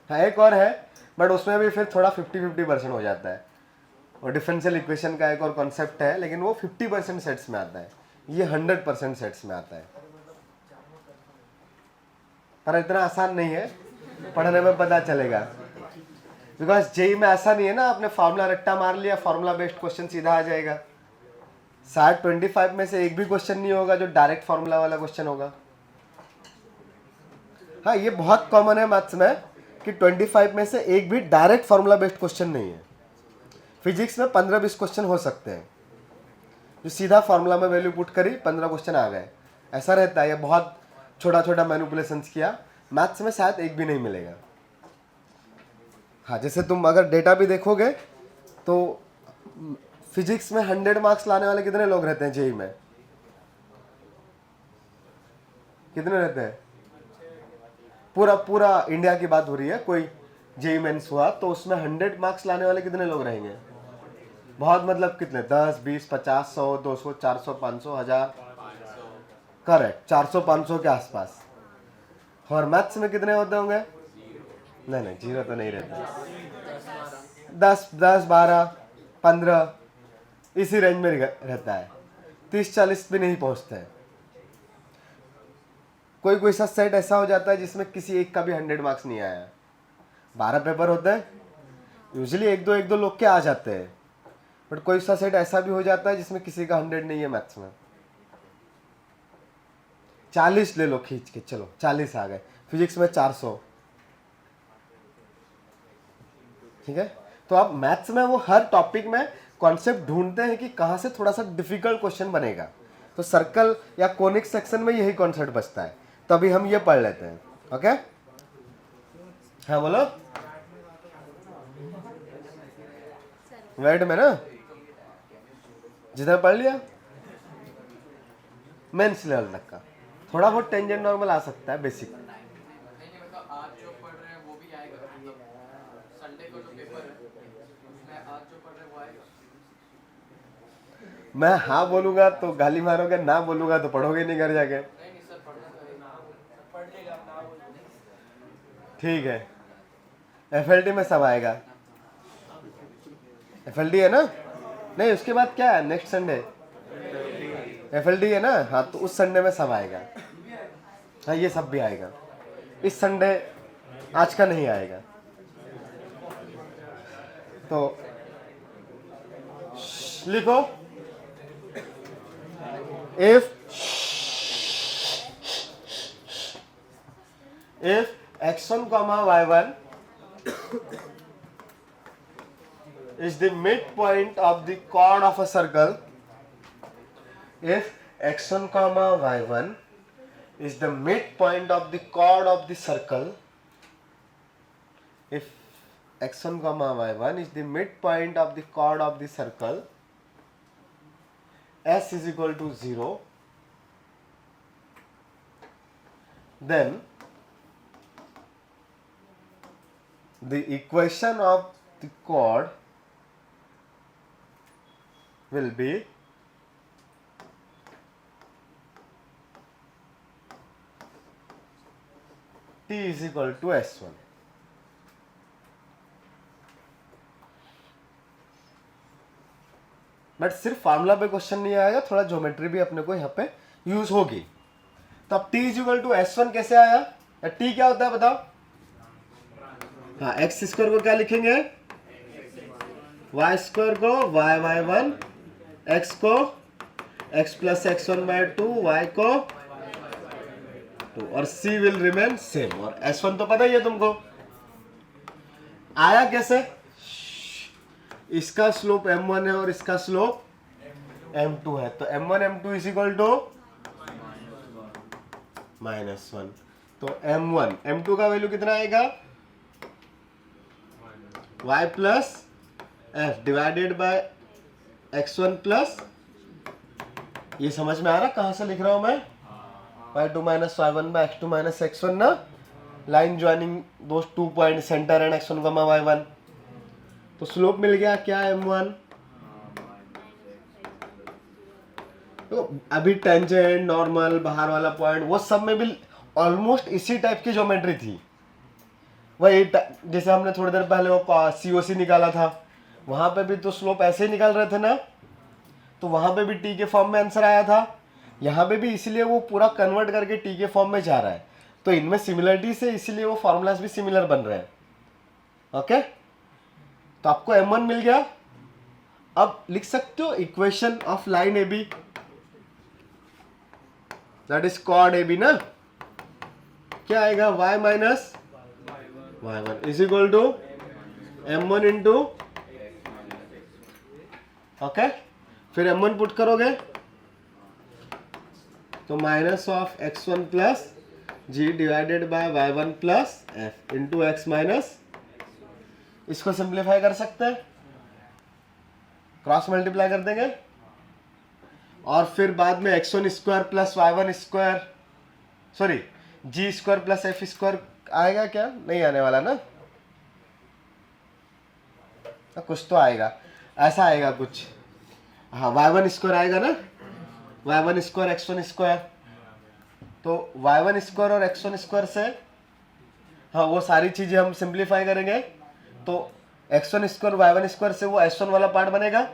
हाँ, एक और है बट उसमें भी फिर थोड़ा 50-50% हो जाता है। और डिफरेंशियल इक्वेशन का एक और कॉन्सेप्ट है, लेकिन वो 50% सेट्स में आता है, ये 100% सेट्स में आता है। पर इतना आसान नहीं है, पढ़ने में पता चलेगा। बिकॉज जेई में ऐसा नहीं है ना, आपने फार्मूला रट्टा मार लिया, फार्मूला बेस्ड क्वेश्चन सीधा आ जाएगा। शायद 25 में से एक भी क्वेश्चन नहीं होगा जो डायरेक्ट फार्मूला वाला क्वेश्चन होगा। हाँ, ये बहुत कॉमन है मैथ्स में कि 25 में से एक भी डायरेक्ट फार्मूला बेस्ड क्वेश्चन नहीं है। फिजिक्स में 15-20 क्वेश्चन हो सकते हैं जो सीधा फार्मूला में वैल्यू पुट करी, 15 क्वेश्चन आ गए, ऐसा रहता है। ये बहुत छोटा मैनिपुलेशंस किया। मैथ्स में शायद एक भी नहीं मिलेगा। हाँ, जैसे तुम अगर डेटा भी देखोगे तो फिजिक्स में 100 मार्क्स लाने वाले कितने लोग रहते हैं जेई में? कितने रहते हैं? पूरा पूरा इंडिया की बात हो रही है, कोई जेई मेंस हुआ तो उसमें 100 मार्क्स लाने वाले कितने लोग रहेंगे? बहुत, मतलब कितने? 10, 20, 50, 100, 200, 400, 500, 1000। करेक्ट, 400-500 के आसपास। और मैथ्स में कितने होते होंगे? नहीं नहीं, जीरो तो नहीं रहता। 10, 12, 15 इसी रेंज में रहता है। 30-40 भी नहीं पहुंचते हैं। कोई कोई सा सेट ऐसा हो जाता है जिसमें किसी एक का भी 100 मार्क्स नहीं आया। 12 पेपर होते हैं, यूजुअली एक दो लोग के आ जाते हैं, बट कोई सा सेट ऐसा भी हो जाता है जिसमें किसी का 100 नहीं है मैथ्स में। 40 ले लो खींच के, चलो 40 आ गए। फिजिक्स में 400, ठीक है। तो अब मैथ्स में वो हर टॉपिक में कॉन्सेप्ट ढूंढते हैं कि कहाँ से थोड़ा सा डिफिकल्ट क्वेश्चन बनेगा। तो सर्कल या कोनिक सेक्शन में यही कॉन्सेप्ट बचता है। तो अभी हम ये पढ़ लेते हैं, ओके। हाँ बोलो। वेट में ना जितना पढ़ लिया मेंस लेवल तक का, थोड़ा बहुत टेंजेंट नॉर्मल आ सकता है, बेसिक। आज जो पढ़ रहे हैं वो भी आएगा, मतलब संडे को जो पेपर है उसमें आज जो पढ़ रहे हैं वो आएगा। मैं हाँ बोलूंगा तो गाली मारोगे, ना बोलूंगा तो पढ़ोगे नहीं घर जाके। नहीं सर, पढ़ लेगा ना बोल। ठीक है, एफएलटी में सब आएगा। एफएलटी है ना? नहीं, उसके बाद क्या है? नेक्स्ट संडे एफएलटी है ना? हाँ, तो उस संडे में सब आएगा। हाँ, ये सब भी आएगा। इस संडे आज का नहीं आएगा। तो लिखो, if x1 comma y1 is the midpoint of the chord of a circle, if x1 comma y1 is the midpoint of the chord of the circle, if x1 comma y1 is the midpoint of the chord of the circle, s is equal to 0, then the equation of the chord will be t is equal to s1. But सिर्फ formula पे question नहीं आएगा, थोड़ा geometry भी अपने को यहाँ पे यूज होगी। तो अब t is equal to s1 कैसे आया? t क्या होता है बताओ? हाँ, एक्स स्क्वायर को क्या लिखेंगे? वाई स्क्वायर को y1, x को x plus x1 by 2, y को 2, और c विल रिमेन सेम। और s1 तो पता ही है तुमको। आया कैसे? इसका स्लोप m1 है और इसका स्लोप m2 है, तो m1 m2 is equal to -1। तो m1 m2 का वैल्यू कितना आएगा? y plus f divided by x1 plus, ये समझ में आ रहा कहां से लिख रहा हूं मैं? y2 minus y1 by x2 minus x1 ना, line joining those 2 point centre and x1 कमा y1। तो स्लोप मिल गया क्या? m1। तो अभी टेंजेंट, नॉर्मल, बाहर वाला पॉइंट, वो सब में भी ऑलमोस्ट इसी टाइप की ज्योमेट्री थी। वही जैसे हमने थोड़ी देर पहले वो COC निकाला था, वहां पे भी तो स्लोप ऐसे ही निकाल रहे थे ना, तो वहां पे भी टी के फॉर्म में आंसर आया था। यहाँ पे भी इसलिए वो पूरा कन्वर्ट करके टी के फॉर्म में जा रहा है। तो इनमें सिमिलरिटी से इसलिए वो फॉर्मूलाज भी सिमिलर बन रहे हैं। ओके, तो आपको m1 मिल गया। अब लिख सकते हो equation of line A B, that is chord A B ना। क्या आएगा? y minus y1 is equal to m1 into, okay, फिर m1 पुट करोगे तो minus of x1 plus g divided by y1 plus f into x minus, इसको simplify कर सकते हैं, क्रॉस मल्टीप्लाई कर देंगे और फिर बाद में x1 square plus y1 square sorry G square plus F square आएगा क्या? नहीं आने वाला ना, कुछ तो आएगा, ऐसा आएगा कुछ। हाँ y1 स्क्वायर आएगा ना, y1 स्क्वायर x1 स्क्वायर, तो y1 स्क्वायर और x1 स्क्वायर से हाँ वो सारी चीजें हम सिंप्लीफाई करेंगे तो x1 स्क्वायर y1 स्क्वायर से वो s1 वाला पार्ट बनेगा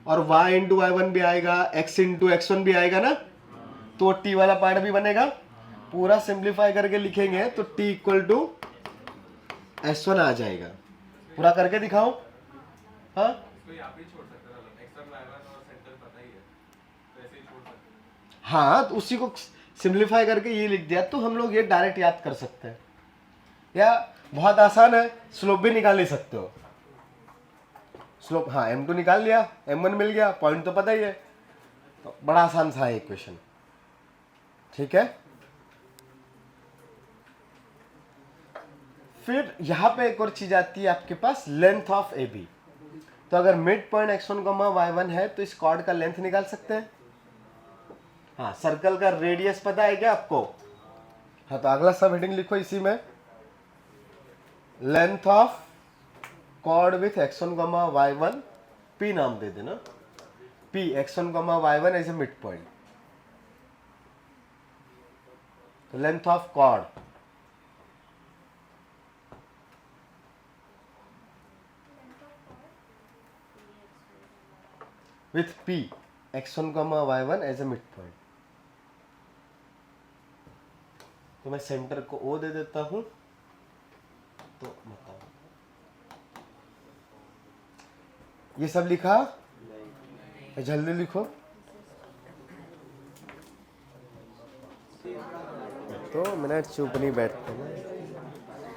और y इंटू y1 भी आएगा, x इंटू x1 भी आएगा ना, तो t वाला पार्ट भी बनेगा। पूरा सिंप्लीफाई करके लिखेंगे तो t इक्वल टू s1 आ जाएगा। पूरा करके दिखाओ। हाँ इसको यहाँ पे ही छोड़ सकते हैं, x1 y1 और सेंटर पता ही है, तो ऐसे ही छोड़ सकते हैं। हाँ तो उसी को सिंप्लीफाई करके ये लिख दिया तो हम लोग ये डायरेक्ट याद कर सकते हैं, या बहुत आसान है, स्लोप भी निकाल ही सकते हो। स्लोप हाँ m2 निकाल लिया, m1 मिल गया, पॉइंट तो पता ही है, तो बड़ा आसान सा है इक्वेशन। ठीक है, फिर यहां पे एक और चीज आती है आपके पास, लेंथ ऑफ ए बी। तो अगर मिड पॉइंट x1, y1 है तो इस कॉर्ड का लेंथ निकाल सकते हैं। हाँ सर्कल का रेडियस पता है क्या आपको? हाँ तो अगला सब हेडिंग लिखो इसी में, length of chord with x1, y1, p नाम दे देना, p x1, y1 as a mid point. तो length of chord with p x1, y1 as a mid point. तो मैं सेंटर को O दे देता हूं, तो बताओ ये सब लिखा? जल्दी लिखो। तो मिनट चुप नहीं बैठते ना,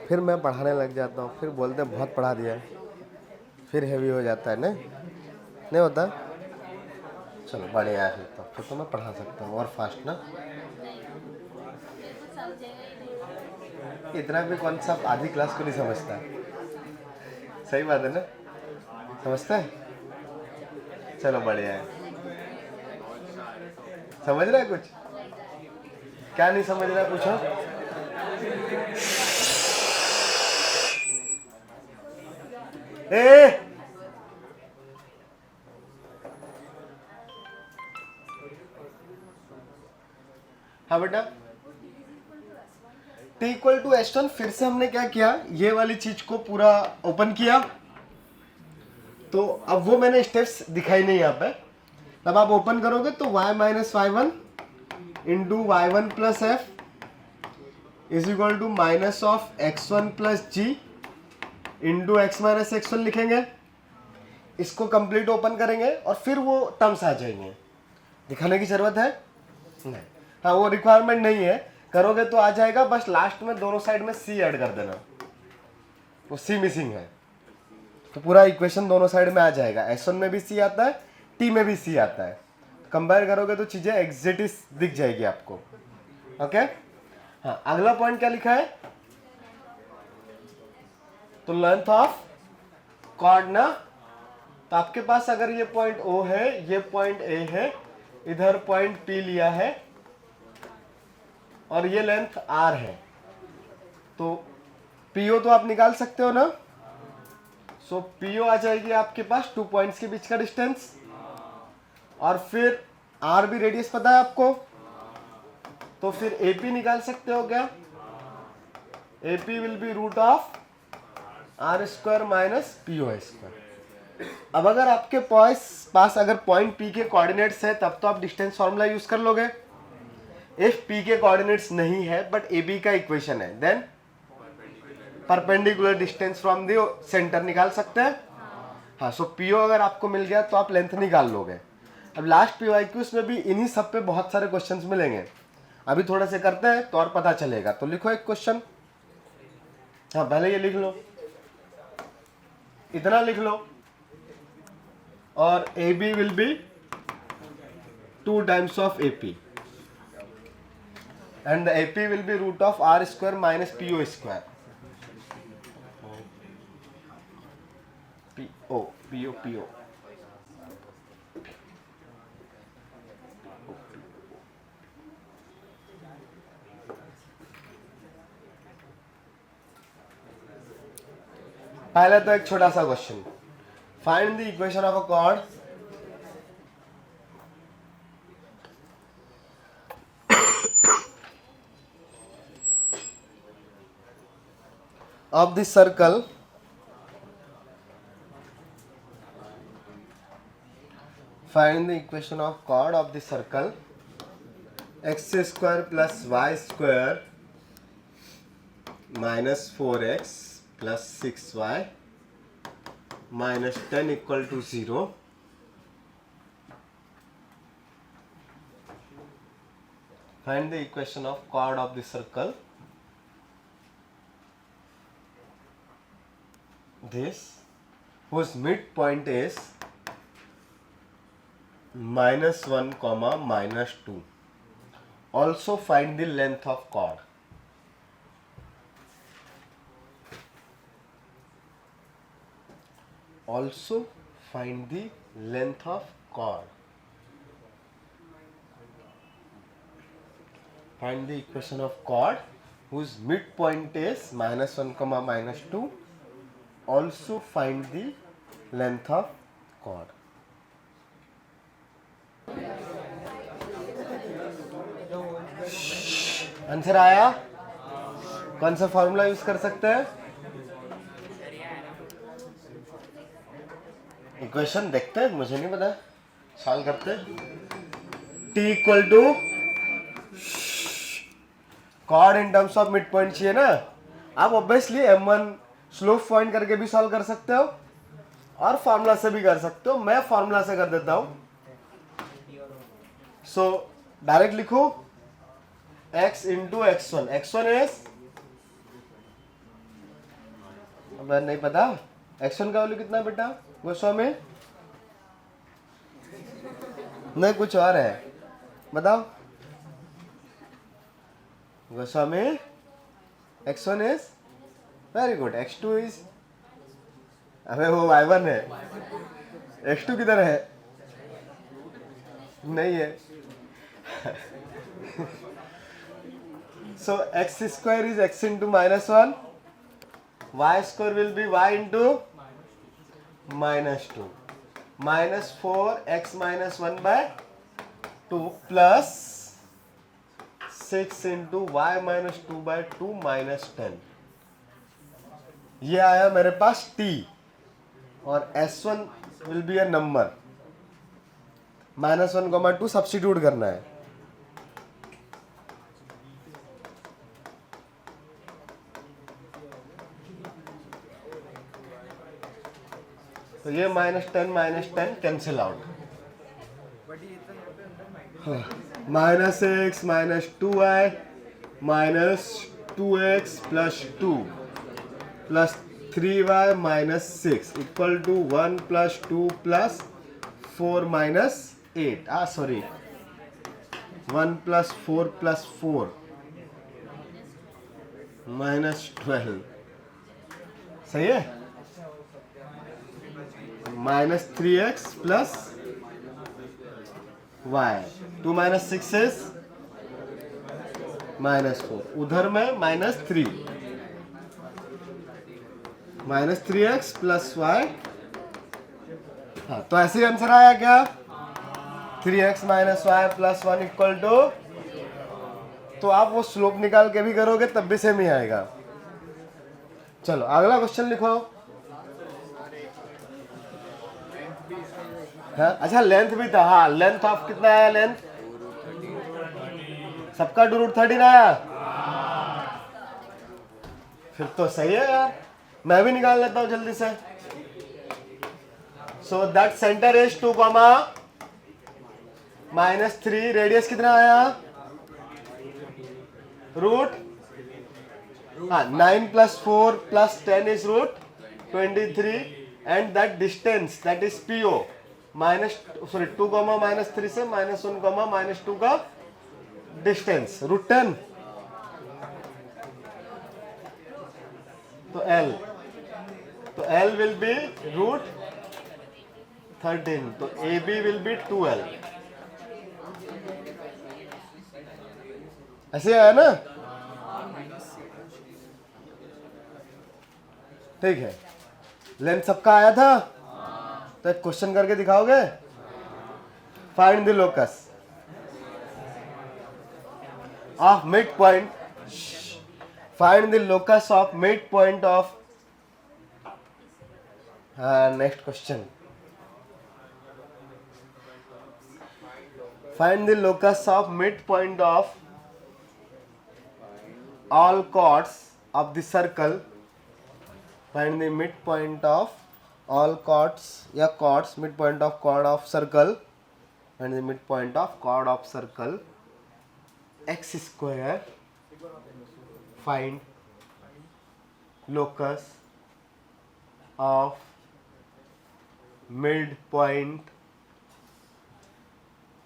फिर मैं पढ़ाने लग जाता हूँ, फिर बोलते हैं बहुत पढ़ा दिया, फिर हैवी हो जाता है ना, नहीं होता? चलो बढ़िया है, फिर तो मैं पढ़ा सकता हूँ और फास्ट ना। इतना भी कॉन्सेप्ट आधी क्लास को नहीं समझता, सही बात है ना, समझता है? चलो बढ़िया है। समझ रहा है कुछ? क्या नहीं समझ रहा है पूछो। ए हाँ बेटा, t इक्वल टू S1, फिर से हमने क्या किया, ये वाली चीज को पूरा ओपन किया, तो अब वो मैंने स्टेप्स दिखाई नहीं यहाँ पे। तब आप ओपन करोगे तो y minus y1 into y1 plus f is equal to minus of x1 plus g into x minus x1 लिखेंगे। इसको कंप्लीट ओपन करेंगे और फिर वो टर्म्स आ जाएंगे। दिखाने की जरूरत है नहीं, हाँ वो रिक्वायरमेंट नहीं है, करोगे तो आ जाएगा, बस लास्ट में दोनों साइड में c ऐड कर देना, वो c मिसिंग है, तो पूरा इक्वेशन दोनों साइड में आ जाएगा। S1 में भी c आता है, t में भी c आता है, कंपेयर करोगे तो चीजें एग्जैक्ट दिख जाएगी आपको। ओके हाँ, अगला पॉइंट क्या लिखा है, तो लेंथ ऑफ कॉर्ड ना, तो आपके पास अगर ये पॉइंट O है, ये पॉइंट A है, इधर पॉइंट P लिया है और ये लेंथ R है, तो PO तो आप निकाल सकते हो ना। सो PO आ जाएगी आपके पास 2 पॉइंट्स के बीच का डिस्टेंस, और फिर R भी रेडियस पता है आपको, तो फिर AP निकाल सकते हो क्या? AP will be root of R square minus PO square. अब अगर आपके पास अगर पॉइंट P के कोऑर्डिनेट्स है तब तो आप डिस्टेंस फॉर्मूला यूज कर लोगे। इफ P के कोऑर्डिनेट्स नहीं है बट AB का इक्वेशन है, then perpendicular distance from the centre निकाल सकते हैं। हाँ, सो PO अगर आपको मिल गया तो आप लेंथ निकाल लोगे। अब लास्ट PYQs में भी इन्हीं सब पे बहुत सारे क्वेश्चंस मिलेंगे, अभी थोड़े से करते हैं तो और पता चलेगा। तो लिखो एक क्वेश्चन, हाँ पहले ये लिख लो, इतना लिख लो, और AB will be 2 times of AP and the AP will be root of R square minus PO square। PO PO पहले तो एक छोटा सा question, find the equation of a cord of the circle find the equation of chord of the circle x square plus y square minus 4x plus 6y minus 10 equal to 0. Find the equation of chord of the circle. This whose midpoint is -1 comma -2. Also find the length of chord. Also find the length of chord. Find the equation of chord whose midpoint is -1 comma -2. Also find the length of chord. Answer आया? कौन सा formula use कर सकते हैं? Equation देखते हैं, मुझे नहीं पता, सॉल्व करते हैं। T equal to chord in terms of mid point चाहिए ना। आप ऑब्वियसली M1 स्लोप पॉइंट करके भी सॉल्व कर सकते हो और फॉर्मूला से भी कर सकते हो। मैं फॉर्मूला से कर देता हूं। सो डायरेक्ट लिखो x into x1। x1 is, मैं नहीं पता x1 का वैल्यू कितना है बेटा गोस्वामी? नहीं कुछ और है, बताओ Goswami. x1 is very good, x2 is, अबे वो y1 है, x2 किधर है? नहीं है। So x square is x into -1, y square will be y into -2, -4x -1 by 2 plus 6 into y -2 by 2 -10। ये आया मेरे पास t और s1 will be a number। -1, 2 substitute करना है। तो ये -10 cancel out. -x -2y -2x + 2 + 3y -6 equal to 1 + 2 + 4 - 8। Sorry 1 + 4 + 4 -12। सही है? -3x + y 2 - 6 is -4। उधर में -3 -3x + y। हाँ तो ऐसे ही आंसर आया क्या? 3x - y + 1 इक्वल टू, तो आप वो स्लोप निकाल के भी करोगे तब भी सेम ही आएगा। चलो अगला क्वेश्चन लिखो। हाँ अच्छा लेंथ भी था। हाँ लेंथ ऑफ कितना आया? लेंथ सबका √13 आया। फिर तो सही है यार, मैं भी निकाल लेता हूं जल्दी से। So that centre is 2, -3। Radius कितना आया? Root 9 + 4 + 10 is √23 and that distance that is PO -2, -3 से -1, -2 का डिस्टेंस √10। तो L विल बी 13, तो AB will be 12. ऐसे आया ना? ठीक है, लेंथ सबका आया था, तो एक क्वेश्चन करके दिखाओगे? Find the locus of mid point, find the locus of mid point of, next question, find the locus of midpoint of all chords of the circle, find the midpoint of all chords या chords, midpoint of chord of circle, find the midpoint of chord of circle x square, find locus of midpoint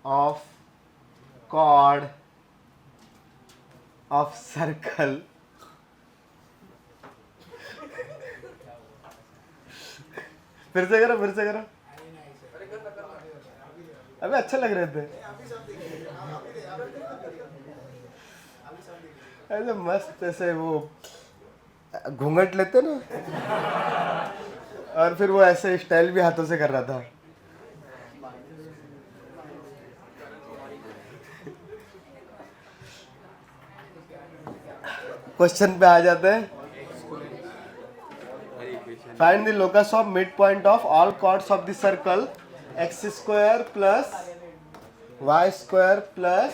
of chord of circle फिर से करो, फिर से करो। अबे अच्छे लग रहे थे, ऐसे मस्त, ऐसे वो घूंघट लेते ना, और फिर वो ऐसे स्टाइल भी हाथों से कर रहा था। क्वेश्चन पे आ जाते हैं। Find the locus of mid point of all chords of the circle x square plus y square plus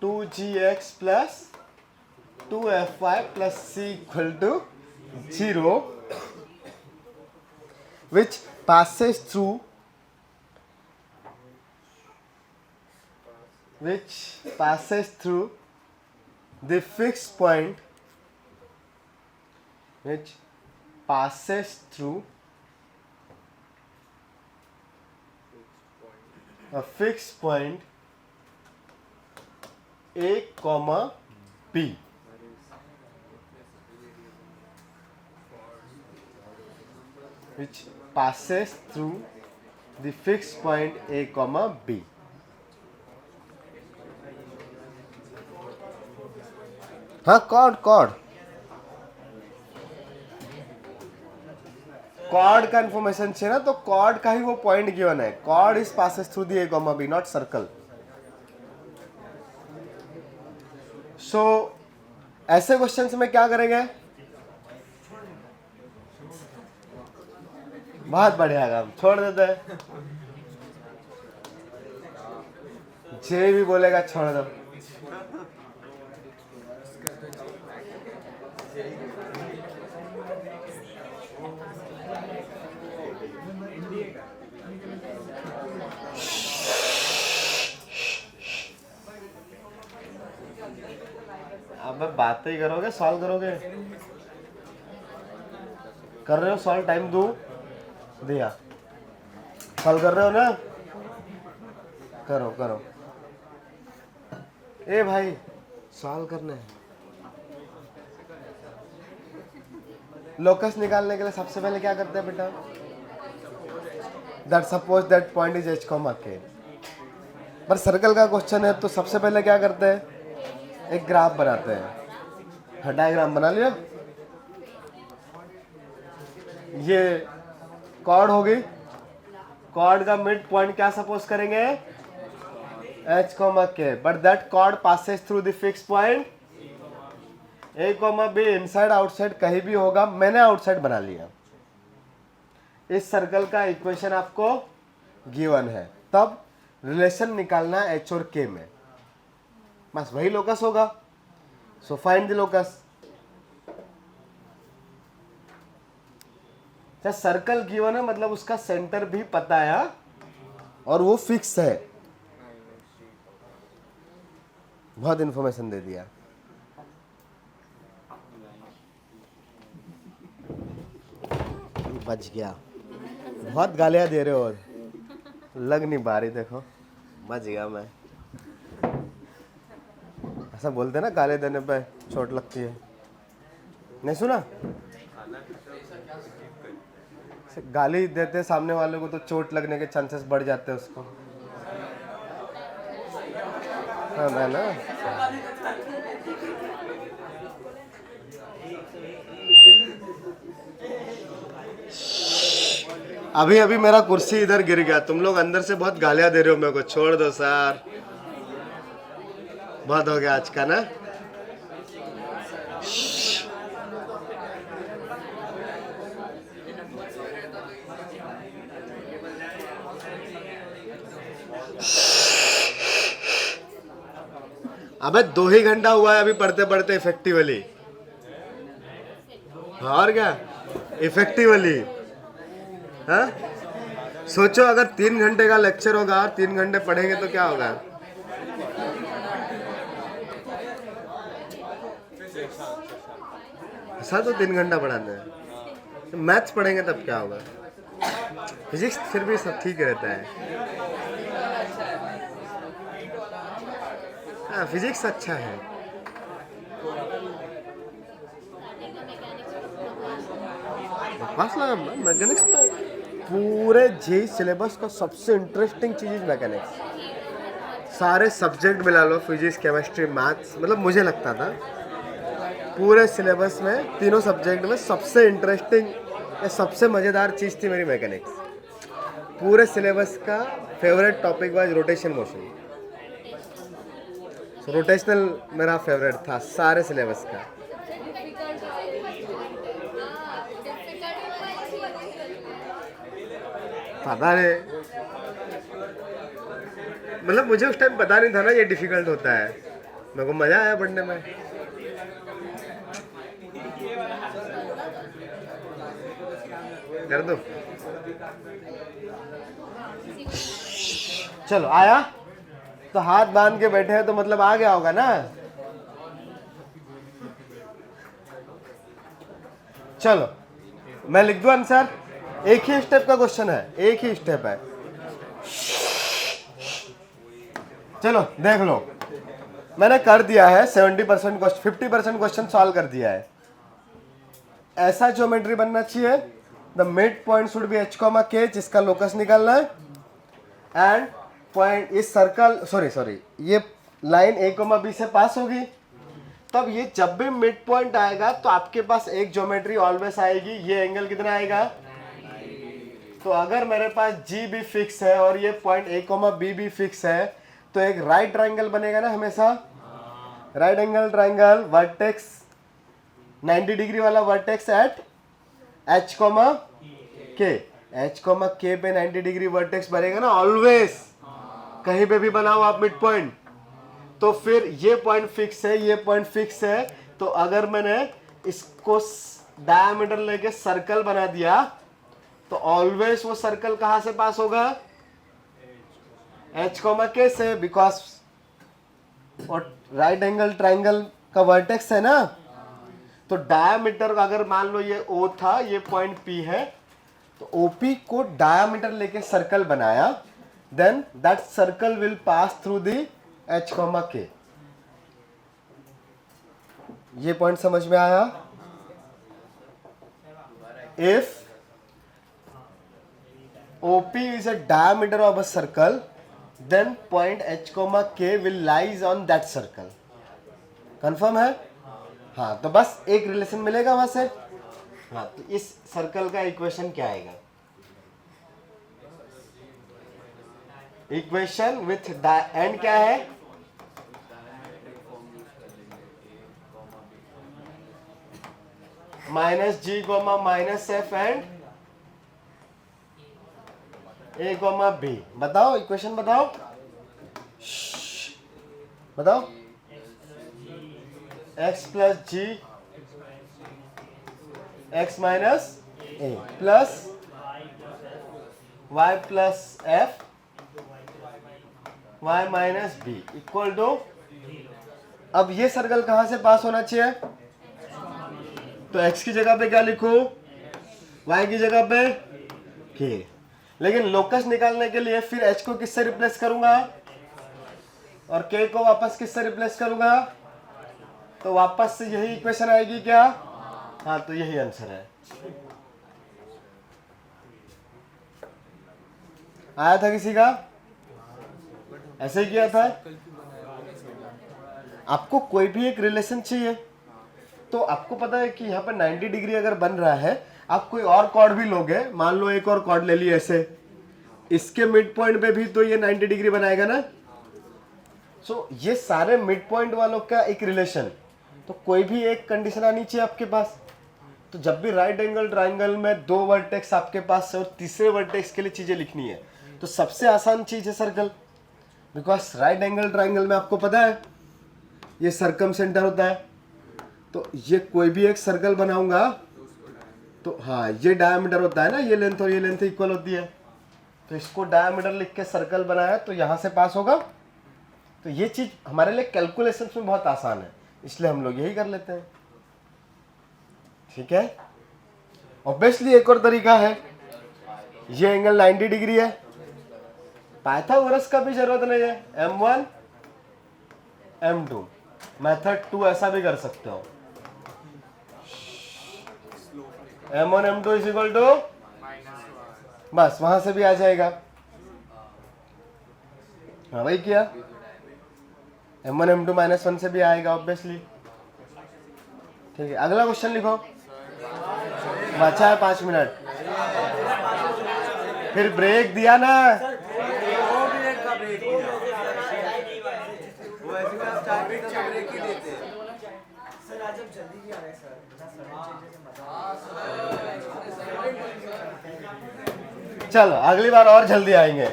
2gx plus 2fy plus c equal to 0 which passes through the fixed point, which passes through a fixed point A comma B, which passes through the fixed point A comma B. हाँ, chord का information चाहिए ना, तो chord का ही वो point given है। Chord is passes through the A comma B, not circle. So ऐसे क्वेश्चंस में क्या करेंगे? बहुत बढ़िया काम, छोड़ देते हैं। जे भी बोलेगा छोड़ दो। अब बातें ही करोगे, सॉल्व करोगे? कर रहे हो सॉल्व? टाइम दो दिया, सॉल्व कर रहे हो ना? करो। ए भाई, सॉल्व करना है। लोकस निकालने के लिए सबसे पहले क्या करते हैं बेटा? That suppose that point is H comma के। पर सर्कल का क्वेश्चन है, तो सबसे पहले क्या करते हैं? एक ग्राफ बनाते हैं। डायग्राम बना लिया। ये कॉर्ड होगी, कॉर्ड का मिड पॉइंट क्या सपोज करेंगे? H comma k, but that chord passes through the fix point a comma b. Inside outside कहीं भी होगा, मैंने आउटसाइड बना लिया। इस सर्कल का इक्वेशन आपको गिवन है, तब रिलेशन निकालना एच और के में, बस वही लोकस होगा। So find the locus. Circle given है मतलब उसका सेंटर भी पता है और वो फिक्स है। बहुत इंफॉर्मेशन दे दिया। बच गया। बहुत गालियां दे रहे हो, लग नहीं पा रही। देखो बच गया मैं। ऐसा बोलते ना, गाली देने पे चोट लगती है। नहीं सुना? गाली देते सामने वाले को तो चोट लगने के चांसेस बढ़ जाते हैं उसको। हाँ मैं ना अभी अभी मेरा कुर्सी इधर गिर गया, तुम लोग अंदर से बहुत गालियां दे रहे हो मेरे को, छोड़ दो सर, बहुत हो गया आज का ना। अबे 2 ही घंटा हुआ है अभी पढ़ते पढ़ते इफेक्टिवली। और क्या इफेक्टिवली, हाँ सोचो अगर 3 घंटे का लेक्चर होगा और 3 घंटे पढ़ेंगे तो क्या होगा। ऐसा तो 3 घंटा पढ़ाते हैं, तो मैथ्स पढ़ेंगे तब क्या होगा। फिजिक्स फिर भी सब ठीक रहता है। हाँ फिजिक्स अच्छा है। बकवास लगा मैकेनिक्स तो पूरे जे सिलेबस का सबसे इंटरेस्टिंग चीज मैकेनिक्स। सारे सब्जेक्ट मिला लो, फिजिक्स केमिस्ट्री मैथ्स, मतलब मुझे लगता था पूरे सिलेबस में तीनों सब्जेक्ट में सबसे इंटरेस्टिंग या सबसे मज़ेदार चीज़ थी मेरी मैकेनिक्स। पूरे सिलेबस का favourite topic was rotation motion. Rotational मेरा फेवरेट था सारे सिलेबस का। पता नहीं, मतलब मुझे उस टाइम पता नहीं था ना ये डिफिकल्ट होता है, मेरे को मजा आया पढ़ने में। कर दो, चलो आया तो हाथ बांध के बैठे हैं तो मतलब आ गया होगा ना। चलो मैं लिख दूं आंसर, एक ही स्टेप का क्वेश्चन है, एक ही स्टेप है। चलो देख लो, मैंने कर दिया है 70% क्वेश्चन, 50% क्वेश्चन सॉल्व कर दिया है। ऐसा ज्योमेट्री बनना चाहिए, the mid point should be h, k, जिसका लोकस निकालना है, एंड पॉइंट इस सर्कल सॉरी ये लाइन a, b से पास होगी। तब ये जब भी मिड पॉइंट आएगा तो आपके पास एक ज्योमेट्री ऑलवेज आएगी। ये एंगल कितना आएगा, तो अगर मेरे पास जी भी फिक्स है और ये पॉइंट a, b भी फिक्स है तो एक राइट ट्रायंगल बनेगा ना हमेशा। Right angle triangle, vertex 90 degree वाला vertex at h, k, h, k पे 90 डिग्री वर्टेक्स बनेगा ना ऑलवेज, कहीं पे भी बनाओ आप मिड पॉइंट। तो फिर ये पॉइंट फिक्स है, ये पॉइंट फिक्स है, तो अगर मैंने इसको डायमीटर लेके सर्कल बना दिया तो ऑलवेज वो सर्कल कहां से पास होगा, h, k से, बिकॉज और राइट एंगल ट्रायंगल का वर्टेक्स है ना। तो डायमीटर अगर मान लो ये O था, ये पॉइंट P है, तो OP को डायमीटर लेके सर्कल बनाया, then that circle will pass through the h, k। ये पॉइंट समझ में आया। If OP is a diameter of a circle, then point h, k will lies on that circle। Confirm है? हाँ, तो बस एक रिलेशन मिलेगा वहां से। हाँ, तो इस सर्कल का इक्वेशन क्या आएगा, इक्वेशन विथ एंड क्या है, -g, -f and a, b। बताओ इक्वेशन बताओ, बताओ। x plus g x minus a plus y plus f y minus b equal to, अब ये सर्कल कहां से पास होना चाहिए, तो x की जगह पे क्या लिखूं, y की जगह पे k। लेकिन लोकस निकालने के लिए फिर h को किससे रिप्लेस करूंगा और k को वापस किससे रिप्लेस करूंगा, तो वापस से यही इक्वेशन आएगी क्या। हाँ, तो यही आंसर है। आया था किसी का? ऐसे ही किया था। आपको कोई भी एक रिलेशन चाहिए तो आपको पता है कि यहाँ पर 90 डिग्री अगर बन रहा है, आप कोई और कॉर्ड भी लोगे, मान लो एक और कॉर्ड ले लिए ऐसे, इसके मिड पॉइंट पे भी तो ये 90 डिग्री बनाएगा ना। सो ये सारे मिड पॉइंट वालों का एक रिलेशन, तो कोई भी एक कंडीशन आनी चाहिए आपके पास। तो जब भी राइट एंगल ट्राइंगल में 2 वर्टेक्स आपके पास है और तीसरे वर्टेक्स के लिए चीजें लिखनी है, तो सबसे आसान चीज है circle, because right angle triangle में आपको पता है ये सर्कम सेंटर होता है। तो ये कोई भी एक सर्कल बनाऊंगा तो हाँ, ये डायमीटर होता है ना, ये लेंथ और ये लेंथ इक्वल होती है, तो इसको डायमीटर लिख के सर्कल बनाया तो यहाँ से पास होगा। तो ये चीज हमारे लिए कैलकुलेशंस में बहुत आसान है, इसलिए हम लोग यही कर लेते हैं। ठीक है। ऑब्वियसली एक और तरीका है, ये एंगल 90 डिग्री है, पाइथागोरस का भी जरूरत नहीं है, M1 M2 मेथड 2 ऐसा भी कर सकते हो। M1 M2 is equal to, बस वहां से भी आ जाएगा। हाँ भाई किया, M1 M2 -1 से भी आएगा ऑब्वियसली। ठीक है, अगला क्वेश्चन लिखो। बचा है 5 मिनट, फिर ब्रेक दिया ना। चलो अगली बार और जल्दी आएंगे।